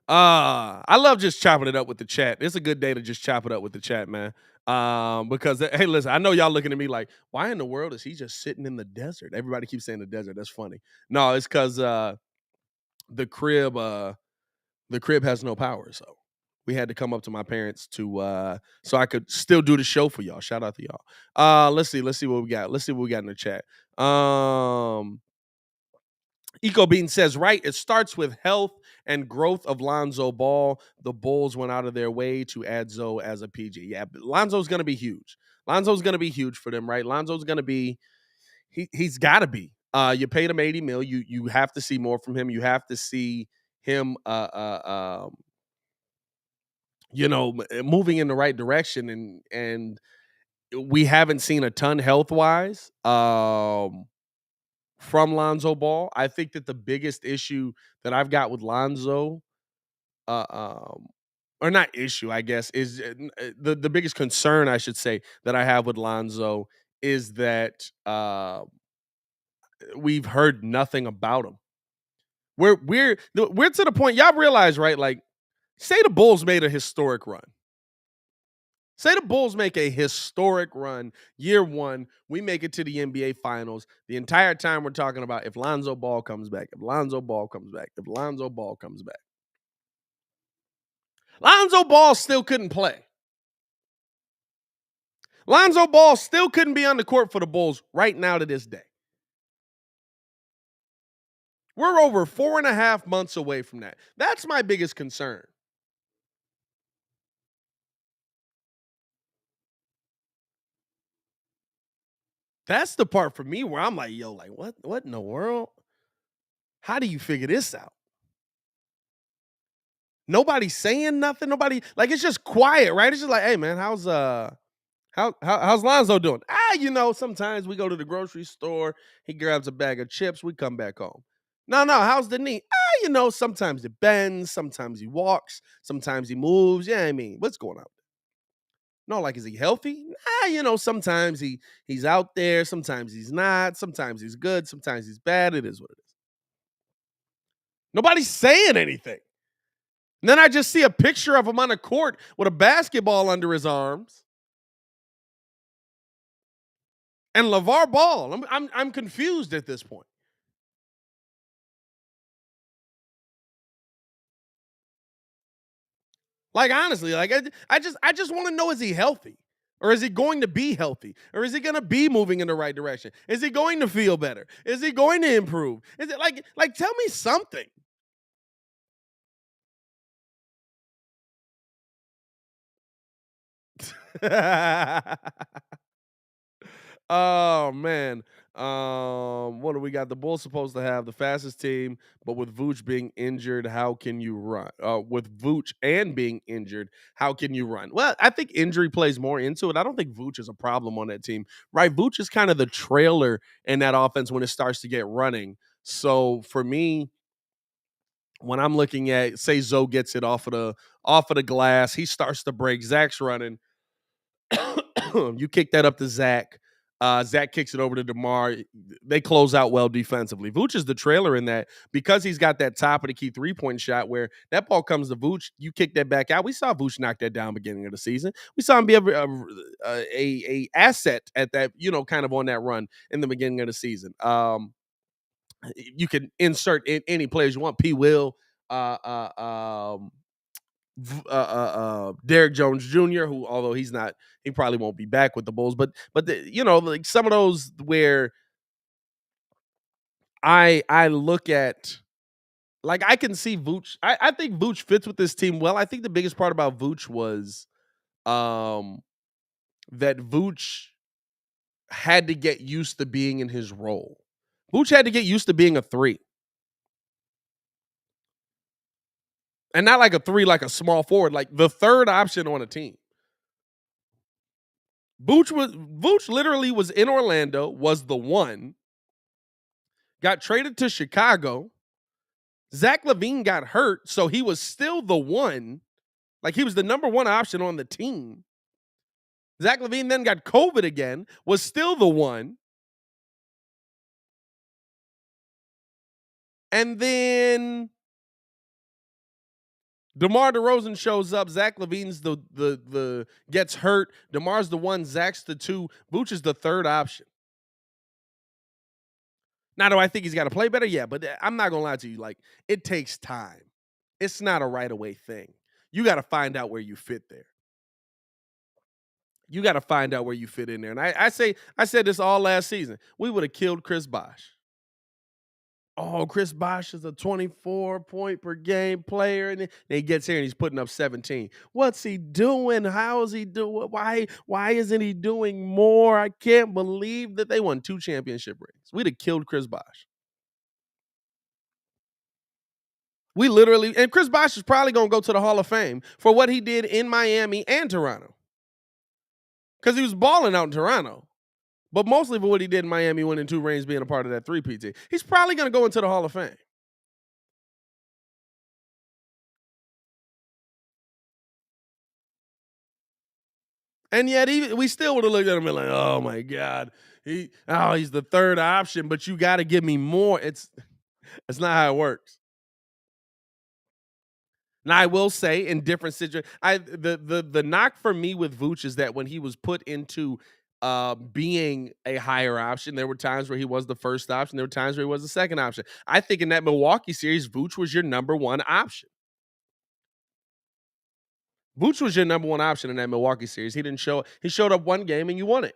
I love just chopping it up with the chat. It's a good day to just chop it up with the chat, man. Because hey, listen, I know y'all looking at me like, why in the world is he just sitting in the desert? Everybody keeps saying the desert. That's funny. No, it's because the crib the crib has no power, so we had to come up to my parents to so I could still do the show for y'all. Shout out to y'all. Let's see what we got. Let's see what we got in the chat. Eco Bean says, right, it starts with health and growth of Lonzo Ball. The Bulls went out of their way to add Zoe as a PG. Yeah, but Lonzo's going to be huge. Lonzo's going to be huge for them, right? Lonzo's going to be, he's got to be. You paid him $80 million. You have to see more from him. You have to see him, moving in the right direction. And we haven't seen a ton health wise. From Lonzo Ball. I think that the biggest issue that I've got with Lonzo, or not issue, I guess, is the biggest concern, I should say, that I have with Lonzo is that we've heard nothing about him. We're to the point, y'all realize, right? Like, say the Bulls made a historic run. Say the Bulls make a historic run, year one, we make it to the NBA Finals. The entire time we're talking about if Lonzo Ball comes back, if Lonzo Ball comes back, if Lonzo Ball comes back. Lonzo Ball still couldn't play. Lonzo Ball still couldn't be on the court for the Bulls right now to this day. We're over 4.5 months away from that. That's my biggest concern. That's the part for me where I'm like, yo, like, what in the world? How do you figure this out? Nobody's saying nothing. Nobody, like, it's just quiet, right? It's just like, hey, man, how's Lonzo doing? Sometimes we go to the grocery store, he grabs a bag of chips, we come back home. No, how's the knee? Sometimes it bends, sometimes he walks, sometimes he moves. Yeah, I mean, what's going on? No, like, is he healthy? Sometimes he's out there, sometimes he's not, sometimes he's good, sometimes he's bad. It is what it is. Nobody's saying anything. And then I just see a picture of him on a court with a basketball under his arms. And LeVar Ball. I'm confused at this point. Like, honestly, like, I just want to know, is he healthy? Or is he going to be healthy? Or is he going to be moving in the right direction? Is he going to feel better? Is he going to improve? Is it like tell me something. Oh man. What do we got? The Bulls supposed to have the fastest team, but with Vooch being injured, how can you run? With Vooch and being injured, how can you run? Well, I think injury plays more into it. I don't think Vooch is a problem on that team, right? Vooch is kind of the trailer in that offense when it starts to get running. So for me, when I'm looking at, say, Zoe gets it off of the glass, he starts to break. Zach's running. You kick that up to Zach. Zach kicks it over to DeMar. They close out well defensively. Vooch is the trailer in that because he's got that top of the key 3-point shot where that ball comes to Vooch. You kick that back out. We saw Vooch knock that down beginning of the season. We saw him be a asset at that, kind of on that run in the beginning of the season. You can insert in any players you want. P. Will, Derrick Jones Jr., who, although he probably won't be back with the Bulls, but like some of those where I look at, like, I can see Vooch. I think Vooch fits with this team well. I think the biggest part about Vooch was that Vooch had to get used to being in his role. Vooch had to get used to being a 3. And not like a 3, like a small forward, like the third option on a team. Vooch literally was in Orlando, was the 1, got traded to Chicago. Zach Lavine got hurt, so he was still the 1. Like, he was the number 1 option on the team. Zach Lavine then got COVID again, was still the 1. And then DeMar DeRozan shows up. Zach LaVine's the gets hurt. DeMar's the 1. Zach's the 2. Vooch is the 3rd option. Now, do I think he's got to play better? Yeah, but I'm not gonna lie to you. Like, it takes time. It's not a right away thing. You got to find out where you fit there. You got to find out where you fit in there. And I said this all last season. We would have killed Chris Bosh. Oh, Chris Bosh is a 24-point per game player, and then he gets here and he's putting up 17. What's he doing? How is he doing? Why isn't he doing more? I can't believe that they won 2 championship rings. We'd have killed Chris Bosh. We literally, and Chris Bosh is probably going to go to the Hall of Fame for what he did in Miami and Toronto. Because he was balling out in Toronto. But mostly for what he did in Miami, winning 2 rings, being a part of that 3PT. He's probably going to go into the Hall of Fame. And yet, we still would have looked at him and been like, oh my God, he's the 3rd option, but you got to give me more. It's not how it works. Now, I will say in different situations, the knock for me with Vooch is that when he was put into being a higher option, there were times where he was the 1st option. There were times where he was the 2nd option. I think in that Milwaukee series, Vooch was your number 1 option. Vooch was your number 1 option in that Milwaukee series. He didn't show. He showed up 1 game and you won it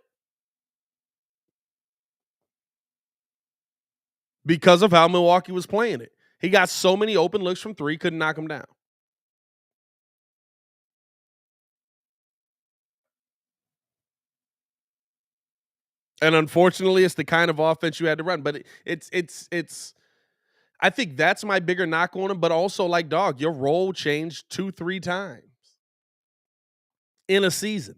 because of how Milwaukee was playing it. He got so many open looks from 3, couldn't knock him down. And unfortunately, it's the kind of offense you had to run. But it's. I think that's my bigger knock on him. But also, like, dog, your role changed 2-3 times in a season.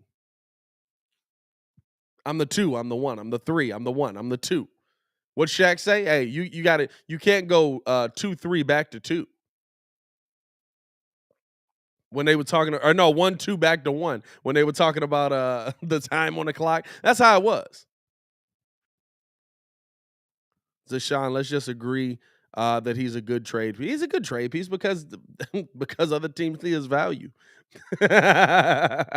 I'm the 2. I'm the 1. I'm the 3. I'm the 1. I'm the 2. What Shaq say? Hey, you got it. You can't go 2-3 back to 2. When they were talking, or no, 1-2 back to 1. When they were talking about the time on the clock, that's how it was. So Sean, let's just agree that he's a good trade piece. He's a good trade piece because other teams see his value. That's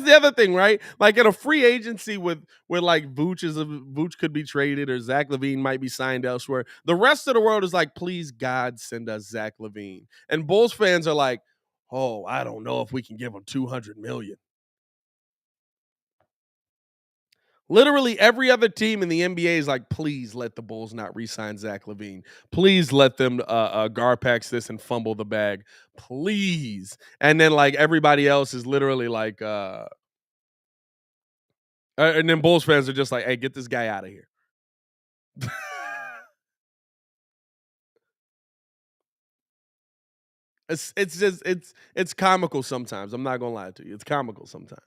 the other thing, right? Like in a free agency where like Vooch could be traded or Zach LaVine might be signed elsewhere. The rest of the world is like, please God, send us Zach LaVine. And Bulls fans are like, oh, I don't know if we can give him $200 million. Literally every other team in the NBA is like, please let the Bulls not re-sign Zach LaVine. Please let them Garpax this and fumble the bag. Please. And then like everybody else is literally like, and then Bulls fans are just like, hey, get this guy out of here. It's comical sometimes. I'm not gonna lie to you. It's comical sometimes.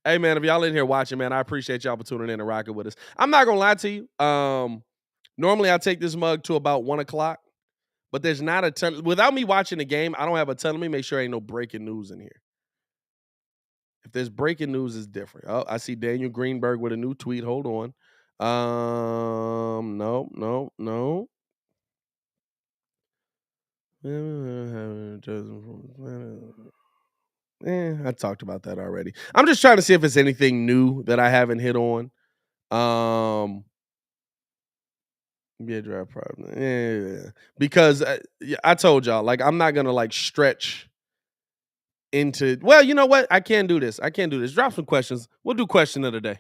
Hey man, if y'all in here watching, man, I appreciate y'all for tuning in and rocking with us. I'm not gonna lie to you. Normally I take this mug to about 1 o'clock, but there's not a ton. Without me watching the game, I don't have a ton. Let me make sure ain't no breaking news in here. If there's breaking news, it's different. Oh, I see Daniel Greenberg with a new tweet. Hold on. No. I talked about that already. I'm just trying to see if it's anything new that I haven't hit on. Be a draft problem. Yeah. Because I told y'all, like, I'm not gonna like stretch into. Well, you know what? I can't do this. Drop some questions. We'll do question of the day.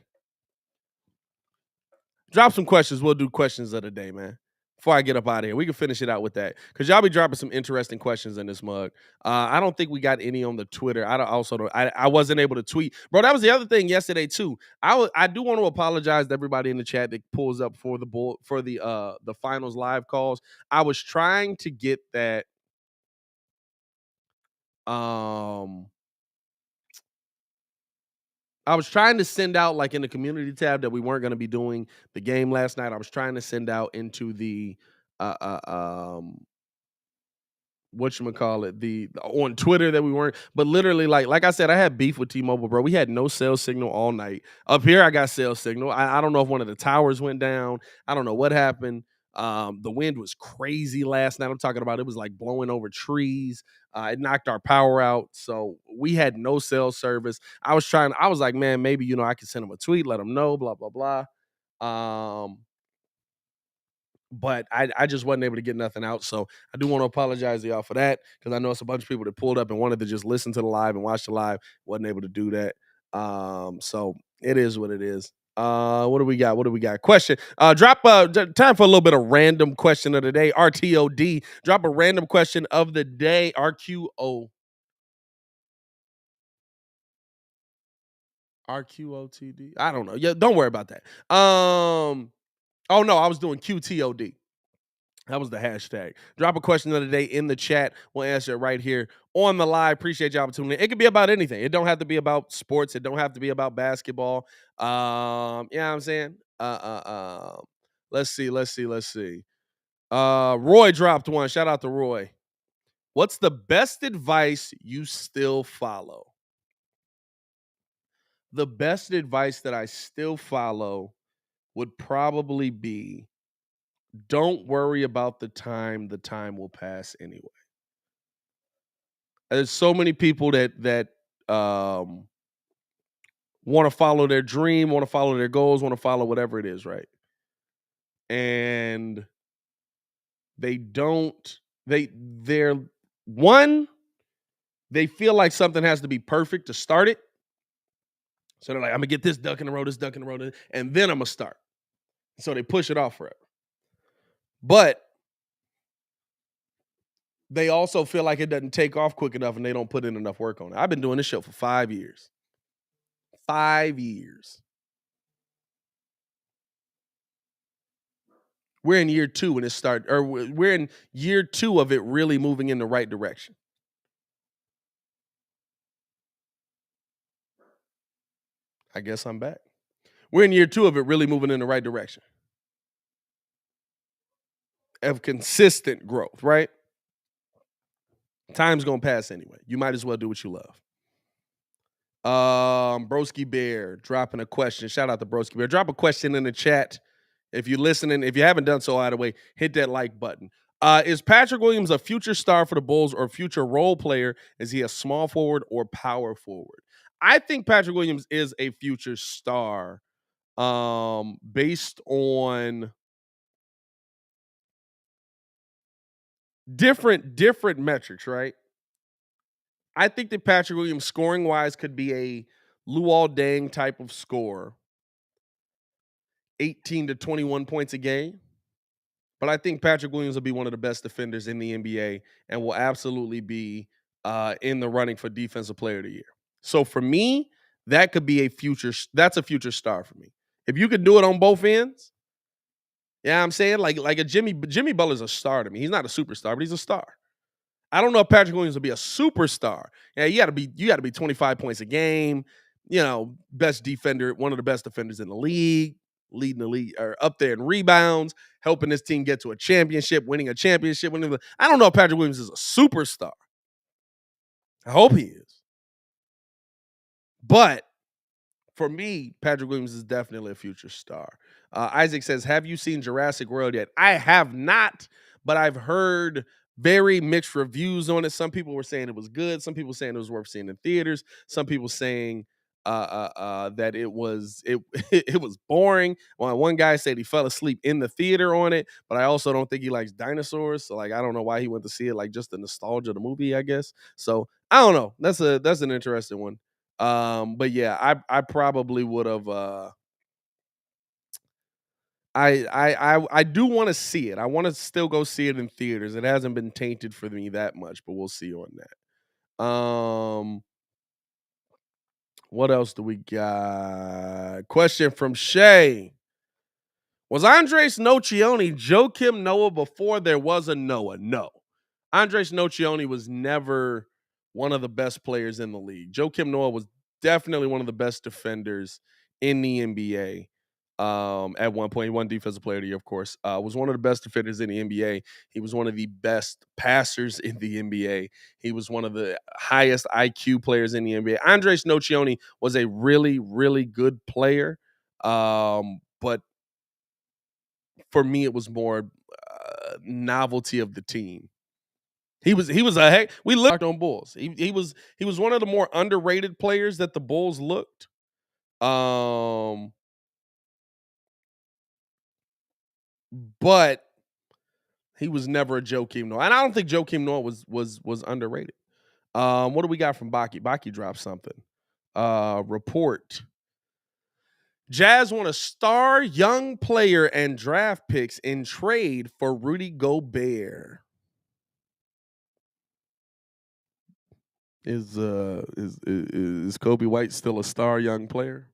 Drop some questions. We'll do questions of the day, man. Before I get up out of here, we can finish it out with that because y'all be dropping some interesting questions in this mug. I don't think we got any on the Twitter. I wasn't able to tweet, bro. That was the other thing yesterday too. I do want to apologize to everybody in the chat that pulls up for the finals live calls. I was trying to get that. I was trying to send out like in the community tab that we weren't going to be doing the game last night. I was trying to send out into the whatchamacallit, the on Twitter that we weren't, but literally like I said, I had beef with T-Mobile, bro. We had no cell signal all night. Up here, I got cell signal. I don't know if one of the towers went down. I don't know what happened. The wind was crazy last night. I'm talking about it was like blowing over trees. It knocked our power out. So we had no cell service. I was like, man, maybe, I could send them a tweet, let them know, blah, blah, blah. But I just wasn't able to get nothing out. So I do want to apologize to y'all for that, because I know it's a bunch of people that pulled up and wanted to just listen to the live and watch the live. Wasn't able to do that. So it is what it is. What do we got? Question. Drop time for a little bit of random question of the day. RTOD. Drop a random question of the day. RQO. RQOTD. I don't know. Yeah, don't worry about that. Oh no, I was doing QTOD. That was the hashtag. Drop a question of the day in the chat. We'll answer it right here on the live. Appreciate y'all tuning in. It could be about anything. It don't have to be about sports. It don't have to be about basketball. You know what I'm saying? Let's see. Roy dropped one. Shout out to Roy. What's the best advice you still follow? The best advice that I still follow would probably be, don't worry about the time will pass anyway. There's so many people that want to follow their dream, want to follow their goals, want to follow whatever it is, right? And they feel like something has to be perfect to start it. So they're like, I'm gonna get this duck in the road, and then I'm gonna start. So they push it off forever. But they also feel like it doesn't take off quick enough and they don't put in enough work on it. I've been doing this show for 5 years. 5 years. We're in year 2 when it started, or we're in year 2 of it really moving in the right direction. I guess I'm back. We're in year 2 of it really moving in the right direction. Of consistent growth, right? Time's gonna pass anyway. You might as well do what you love. Broski Bear dropping a question. Shout out to Broski Bear. Drop a question in the chat. If you're listening, if you haven't done so, either way, hit that like button. Is Patrick Williams a future star for the Bulls or future role player? Is he a small forward or power forward? I think Patrick Williams is a future star, based on different metrics, right? I think that Patrick Williams, scoring wise, could be a Luol Deng type of scorer, 18 to 21 points a game. But I think Patrick Williams will be one of the best defenders in the NBA and will absolutely be in the running for Defensive Player of the Year. So for me, that could be that's a future star for me. If you could do it on both ends, yeah, I'm saying like a Jimmy Butler's a star to me. He's not a superstar, but he's a star. I don't know if Patrick Williams will be a superstar. Yeah, you got to be 25 points a game. Best defender, one of the best defenders in the league, leading the league, or up there in rebounds, helping this team get to a championship, winning a championship. I don't know if Patrick Williams is a superstar. I hope he is. But for me, Patrick Williams is definitely a future star. Isaac says, have you seen Jurassic World yet? I have not, but I've heard very mixed reviews on it. Some people were saying it was good. Some people saying it was worth seeing in theaters. Some people saying that it was boring. One guy said he fell asleep in the theater on it, but I also don't think he likes dinosaurs. So I don't know why he went to see it. Just the nostalgia of the movie, I guess. So I don't know. That's an interesting one. But yeah, I probably would have. I do want to see it. I want to still go see it in theaters. It hasn't been tainted for me that much, but we'll see on that. What else do we got? Question from Shay. Was Andres Nocioni Joakim Noah before there was a Noah? No. Andres Nocioni was never one of the best players in the league. Joakim Noah was definitely one of the best defenders in the NBA. At one point, he won Defensive Player of the Year, of course. Was one of the best defenders in the NBA. He was one of the best passers in the NBA. He was one of the highest IQ players in the NBA. Andres Nocioni was a really, really good player. But for me, it was more novelty of the team. He was a heck. We looked on Bulls. He was one of the more underrated players that the Bulls looked. But he was never a Joakim Noah, and I don't think Joakim Noah was underrated. What do we got from Baki? Baki dropped something. Report. Jazz want a star young player and draft picks in trade for Rudy Gobert. Is Coby White still a star young player?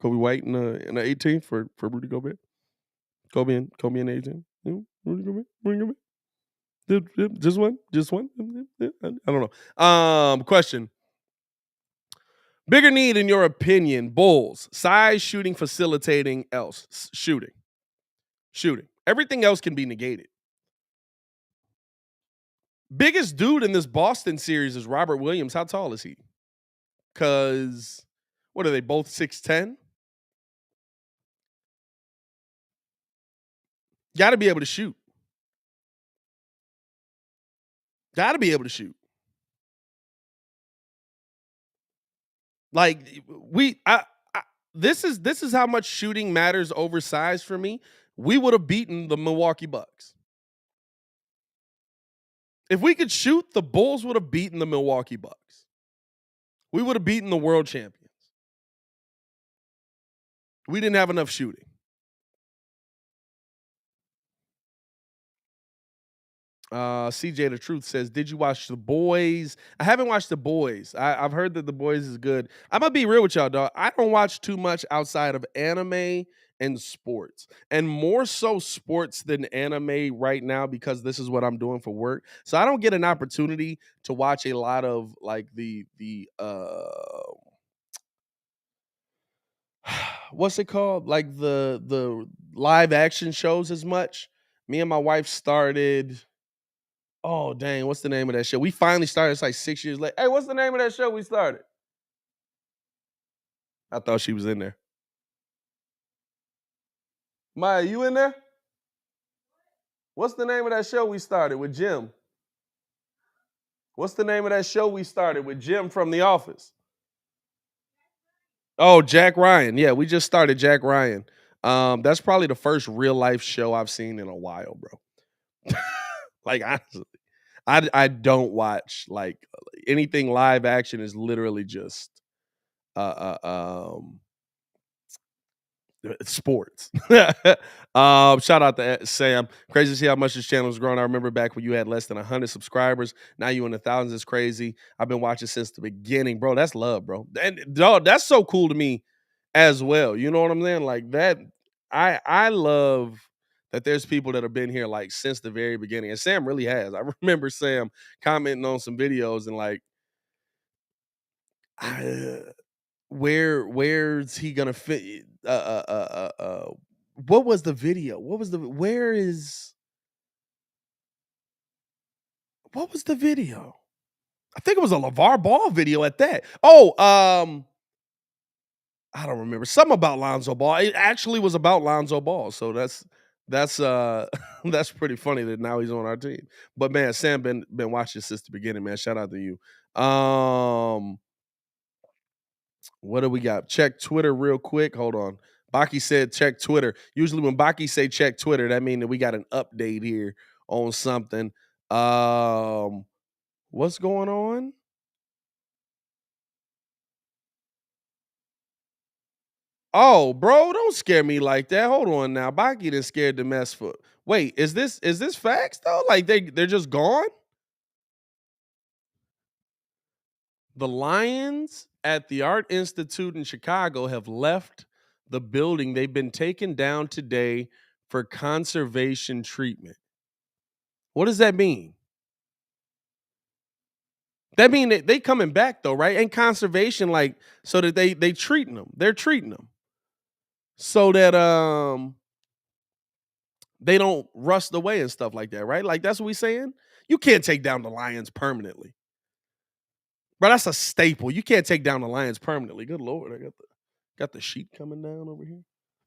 Coby White in the 18th for Rudy Gobert. Coby in 18th. Rudy Gobert. Just one. I don't know. Question. Bigger need in your opinion, Bulls, size, shooting, facilitating, else. Shooting. Everything else can be negated. Biggest dude in this Boston series is Robert Williams. How tall is he? Because, what are they, both 6'10"? Got to be able to shoot. Like, this is how much shooting matters over size for me. We would have beaten the Milwaukee Bucks. If we could shoot, the Bulls would have beaten the Milwaukee Bucks. We would have beaten the world champions. We didn't have enough shooting. CJ The Truth says, did you watch The Boys? I haven't watched The Boys. I've heard that The Boys is good. I'm going to be real with y'all, dog. I don't watch too much outside of anime and sports, and more so sports than anime right now because this is what I'm doing for work. So I don't get an opportunity to watch a lot of like the what's it called? Like the live action shows as much. Me and my wife started. Oh, dang. What's the name of that show? We finally started. It's like 6 years later. Hey, what's the name of that show we started? I thought she was in there. Maya, you in there? What's the name of that show we started with Jim? What's the name of that show we started with Jim from The Office? Oh, Jack Ryan. Yeah, we just started Jack Ryan. That's probably the first real life show I've seen in a while, bro. Like, honestly. I don't watch like anything live action is literally just sports. Shout out to Sam. Crazy to see how much this channel has grown. I remember back when you had less than 100 subscribers. Now you in the thousands. It's crazy. I've been watching since the beginning, bro. That's love, bro. And dog, that's so cool to me as well. You know what I'm saying? Like that. I love that there's people that have been here like since the very beginning. And Sam really has. I remember Sam commenting on some videos and like, where's he gonna fit? What was the video? What was the video? I think it was a LeVar Ball video at that. Oh, I don't remember. Something about Lonzo Ball. It actually was about Lonzo Ball. So that's that's pretty funny that now he's on our team. But man, Sam been watching since the beginning, man. Shout out to you. What do we got? Check Twitter real quick. Hold on. Baki said check Twitter. Usually when Baki say check Twitter, that means that we got an update here on something. What's going on? Oh, bro, don't scare me like that. Hold on now. Baki done scared the mess for. Wait, is this facts though? Like they're just gone? The Lions at the Art Institute in Chicago have left the building. They've been taken down today for conservation treatment. What does that mean? That mean that they coming back though, right? And conservation, like, so that they treating them. They're treating them so that they don't rust away and stuff like that, right? Like that's what we saying. You can't take down the Lions permanently, bro. That's a staple. You can't take down the Lions permanently. Good Lord, I got the sheep coming down over here.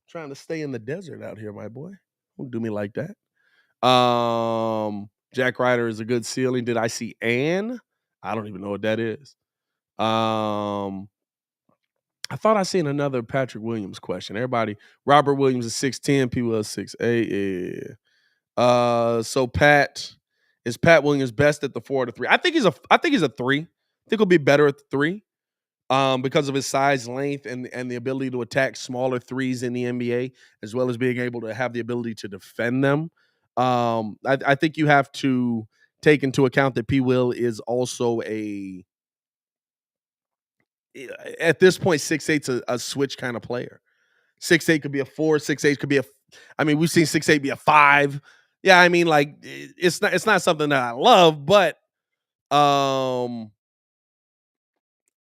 Trying to stay in the desert out here, my boy. Don't do me like that. Jack Ryder is a good ceiling. Did I see Ann? I don't even know what that is. I thought I seen another Patrick Williams question. Everybody, Robert Williams is 6'10", P. Will 6'8". Yeah. So is Pat Williams best at the 4 or the 3? I think he's a 3. I think he'll be better at the 3. Because of his size, length, and the ability to attack smaller threes in the NBA, as well as being able to have the ability to defend them. I think you have to take into account that P. Will is also at this point, 6'8's a switch kind of player. 6'8 could be a 4, 6'8 could be we've seen 6'8 be a 5. Yeah, I mean, like, it's not something that I love, but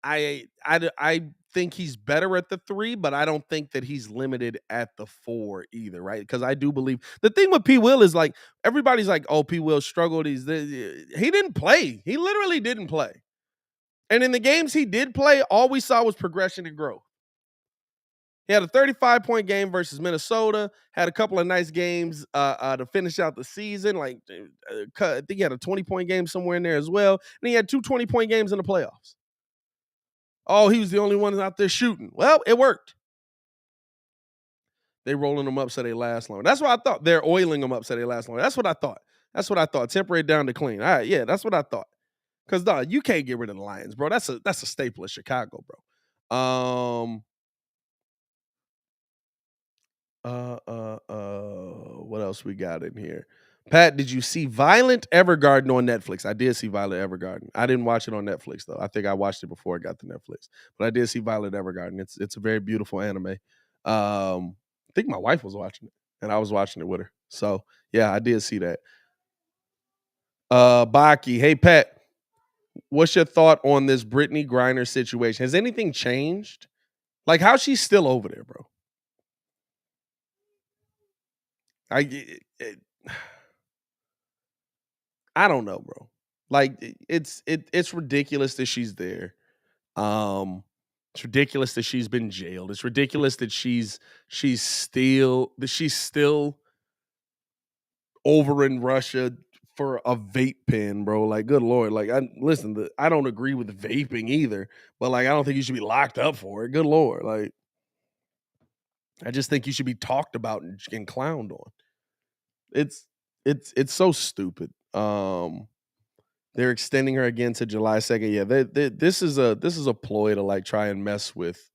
I think he's better at the 3, but I don't think that he's limited at the 4 either, right? Because I do believe the thing with P. Will is, like, everybody's like, "Oh, P. Will struggled. He didn't play. He literally didn't play." And in the games he did play, all we saw was progression and growth. He had a 35-point game versus Minnesota. Had a couple of nice games to finish out the season. Like, I think he had a 20-point game somewhere in there as well. And he had 2 20-point games in the playoffs. Oh, he was the only one out there shooting. Well, it worked. They rolling them up so they last longer. That's what I thought. They're oiling them up so they last longer. That's what I thought. Temporary down to clean. All right, yeah, that's what I thought. Because, dog, you can't get rid of the Lions, bro. That's a staple of Chicago, bro. What else we got in here? Pat, did you see Violent Evergarden on Netflix? I did see Violet Evergarden. I didn't watch it on Netflix though. I think I watched it before it got to Netflix. But I did see Violet Evergarden. It's a very beautiful anime. I think my wife was watching it, and I was watching it with her. So yeah, I did see that. Baki, hey Pat, what's your thought on this Brittany Griner situation? Has anything changed? Like, how's she still over there, bro? I don't know, bro. Like, it's ridiculous that she's there. It's ridiculous that she's been jailed. It's ridiculous that she's still over in Russia for a vape pen, bro. Like, good Lord. Like, I don't agree with vaping either, but, like, I don't think you should be locked up for it. Good Lord. Like, I just think you should be talked about and clowned on. It's so stupid. They're extending her again to July 2nd. Yeah, this is a ploy to, like, try and mess with.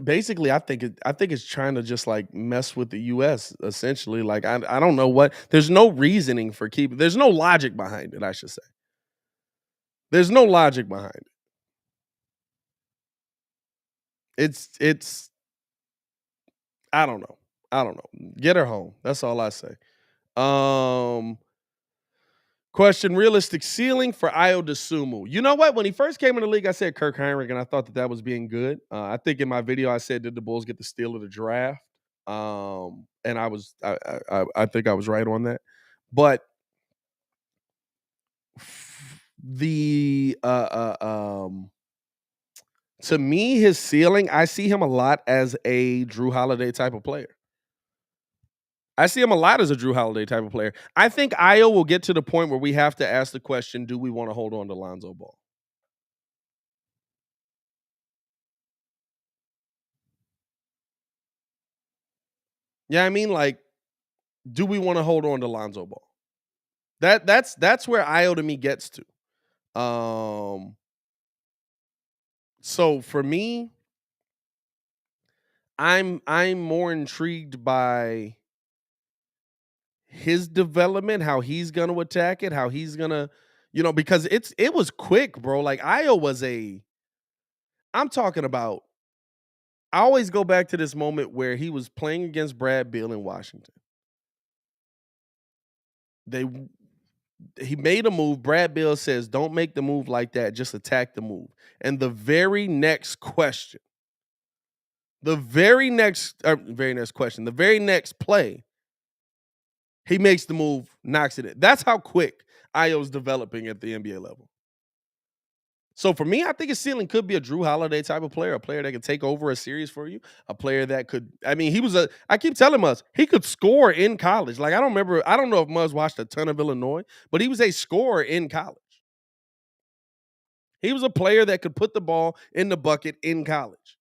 Basically, I think it's trying to just, like, mess with the U.S. essentially. Like, I don't know what. There's no reasoning for keeping. There's no logic behind it. I should say. There's no logic behind it. It's. I don't know. Get her home. That's all I say. Question: realistic ceiling for Ayo Dosunmu. You know what? When he first came in the league, I said Kirk Heinrich, and I thought that was being good. I think in my video I said, did the Bulls get the steal of the draft? And I think I was right on that. But to me, his ceiling, I see him a lot as a Drew Holiday type of player. I see him a lot as a Drew Holiday type of player. I think Ayo will get to the point where we have to ask the question, do we want to hold on to Lonzo Ball? Yeah, I mean, like, do we want to hold on to Lonzo Ball? That's where Ayo to me gets to. So for me, I'm more intrigued by his development, how he's gonna attack it, how he's gonna, because it was quick, bro. Like, Ayo was I'm talking about. I always go back to this moment where he was playing against Brad Beal in Washington. He made a move. Brad Beal says, "Don't make the move like that. Just attack the move." And the very next question, the very next play, he makes the move, knocks it in. That's how quick Ayo's developing at the NBA level. So for me, I think his ceiling could be a Drew Holiday type of player, a player that could take over a series for you, a player that could. I mean, I keep telling us he could score in college. Like I don't know if Muzz watched a ton of Illinois, but he was a scorer in college. He was a player that could put the ball in the bucket in college,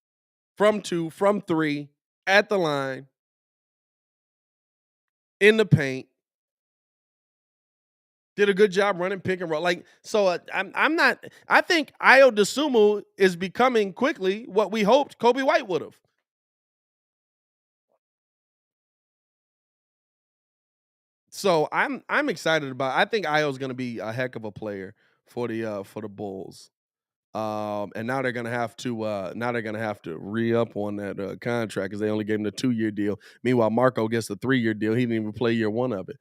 from 2, from 3, at the line, in the paint. Did a good job running pick and roll. Like, so I'm not. I think Ayo Dosunmu is becoming quickly what we hoped Coby White would have. So I'm excited about. I think Ayo's going to be a heck of a player for the Bulls. And now they're gonna have to re-up on that contract because they only gave him the 2-year deal. Meanwhile, Marco gets the 3-year deal. He didn't even play year 1 of it.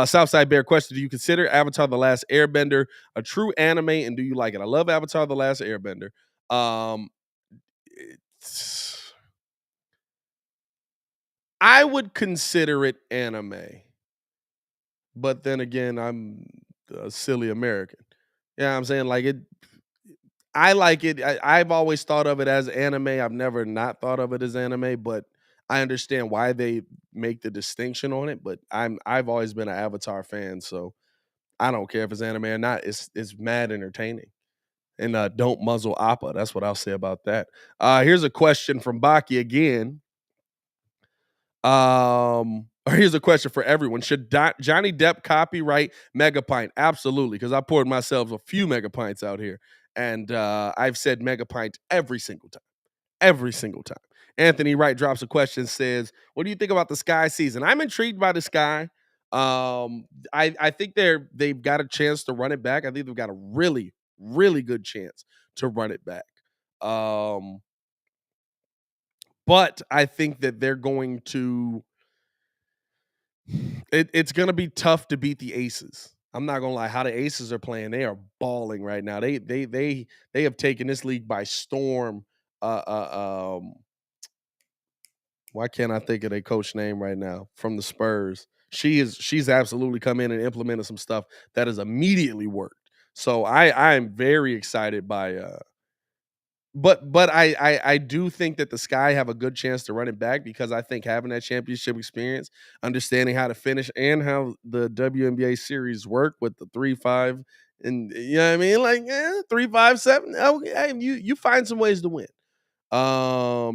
Southside Bear question: do you consider Avatar: The Last Airbender a true anime, and do you like it? I love Avatar: The Last Airbender. I would consider it anime, but then again, I'm a silly American. You know what I'm saying? Like it. I like it. I've always thought of it as anime. I've never not thought of it as anime, but I understand why they make the distinction on it. But I've always been an Avatar fan, so I don't care if it's anime or not. It's mad entertaining. And don't muzzle Appa. That's what I'll say about that. Here's a question from Baki again. Or here's a question for everyone. Should Johnny Depp copyright Megapint? Absolutely, because I poured myself a few Megapints out here. And I've said Megapint every single time. Every single time. Anthony Wright drops a question, says, what do you think about the Sky season? I'm intrigued by the Sky. I think they've got a chance to run it back. I think they've got a really, really good chance to run it back. But I think that they're going to it's going to be tough to beat the Aces. I'm not going to lie. How the Aces are playing, they are balling right now. They have taken this league by storm. Why can't I think of their coach name right now from the Spurs? She's absolutely come in and implemented some stuff that has immediately worked. So I am very excited by but I do think that the Sky have a good chance to run it back because I think having that championship experience, understanding how to finish and how the WNBA series work with the 3-5 and you know what I mean, like 3-5-7. Okay, you find some ways to win.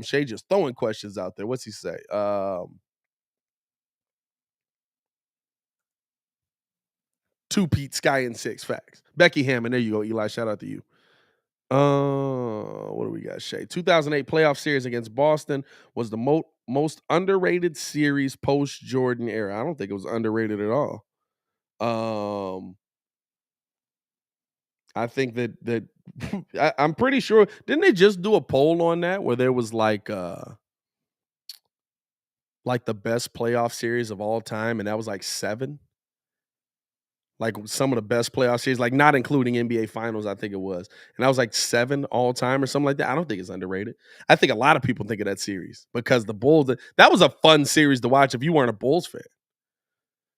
Shay just throwing questions out there. What's he say? Two Pete Sky and 6 facts. Becky Hammond, there you go. Eli, shout out to you. What do we got, Shay? 2008 playoff series against Boston was the most underrated series post Jordan era. I don't think it was underrated at all. I think that I'm pretty sure. Didn't they just do a poll on that where there was like the best playoff series of all time, and that was like 7? Like some of the best playoff series, like not including NBA Finals, I think it was. And that was like 7 all time or something like that. I don't think it's underrated. I think a lot of people think of that series because the Bulls, that was a fun series to watch if you weren't a Bulls fan.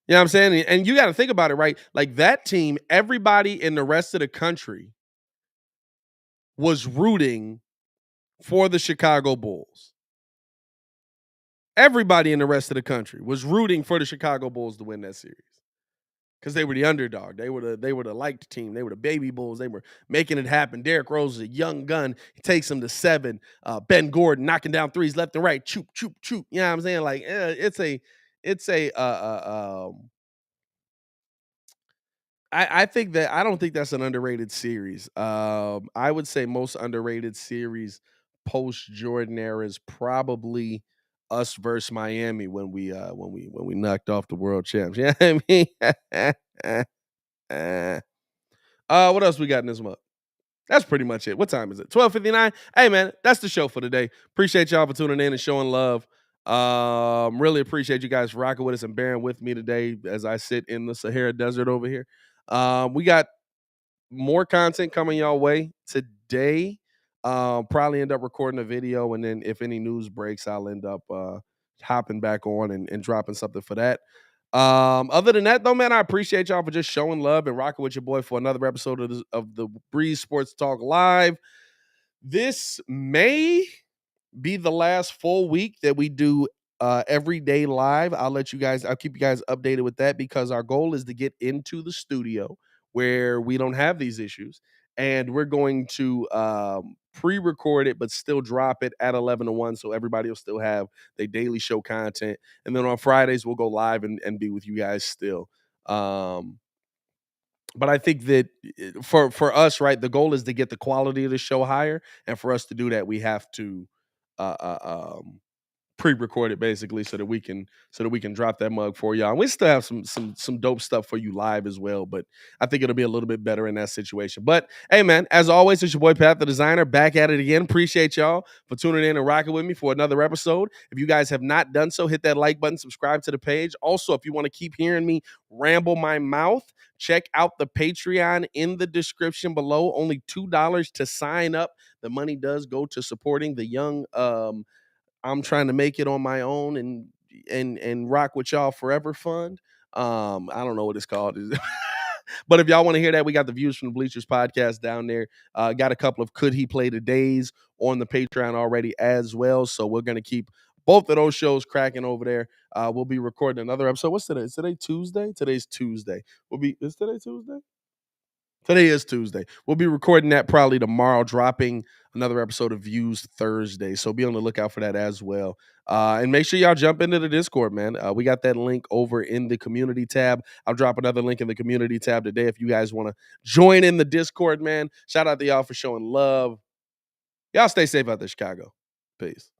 You know what I'm saying? And you got to think about it, right? Like that team, everybody in the rest of the country was rooting for the Chicago Bulls. Everybody in the rest of the country was rooting for the Chicago Bulls to win that series. Because they were the underdog. They were the liked team. They were the baby Bulls. They were making it happen. Derrick Rose is a young gun. He takes them to 7. Ben Gordon knocking down threes left and right. Choop, choop, choop. You know what I'm saying? Like, I think that I don't think that's an underrated series. I would say most underrated series post Jordan era is probably us versus Miami when we knocked off the world champs. You know what I mean? What else we got in this month? That's pretty much it. What time is it? 12:59. Hey man, that's the show for today. Appreciate y'all for tuning in and showing love. Really appreciate you guys rocking with us and bearing with me today as I sit in the Sahara Desert over here. We got more content coming y'all way today. Probably end up recording a video, and then if any news breaks, I'll end up hopping back on and dropping something for that. Other than that, though, man, I appreciate y'all for just showing love and rocking with your boy for another episode of the Breeze Sports Talk Live. This may be the last full week that we do every day live. I'll keep you guys updated with that, because our goal is to get into the studio where we don't have these issues. And we're going to pre-record it, but still drop it at 11 to 1. So everybody will still have their daily show content. And then on Fridays, we'll go live and be with you guys still. But I think that for us, right, the goal is to get the quality of the show higher. And for us to do that, we have to pre-recorded basically so that we can drop that mug for y'all. And we still have some dope stuff for you live as well, but I think it'll be a little bit better in that situation. But hey, man, as always, it's your boy Pat the Designer, back at it again. Appreciate y'all for tuning in and rocking with me for another episode. If you guys have not done so, hit that like button, subscribe to the page. Also, if you want to keep hearing me ramble my mouth, check out the Patreon in the description below. Only $2 to sign up. The money does go to supporting the young I'm trying to make it on my own and rock with y'all forever fund. I don't know what it's called. But if y'all want to hear that, we got the Views from the Bleachers podcast down there. Got a couple of Could He Play Todays on the Patreon already as well. So we're going to keep both of those shows cracking over there. We'll be recording another episode. What's today? Is today Tuesday? Today's Tuesday. Is today Tuesday? Today is Tuesday. We'll be recording that probably tomorrow, dropping another episode of Views Thursday. So be on the lookout for that as well. And make sure y'all jump into the Discord, man. We got that link over in the community tab. I'll drop another link in the community tab today if you guys want to join in the Discord, man. Shout out to y'all for showing love. Y'all stay safe out there, Chicago. Peace.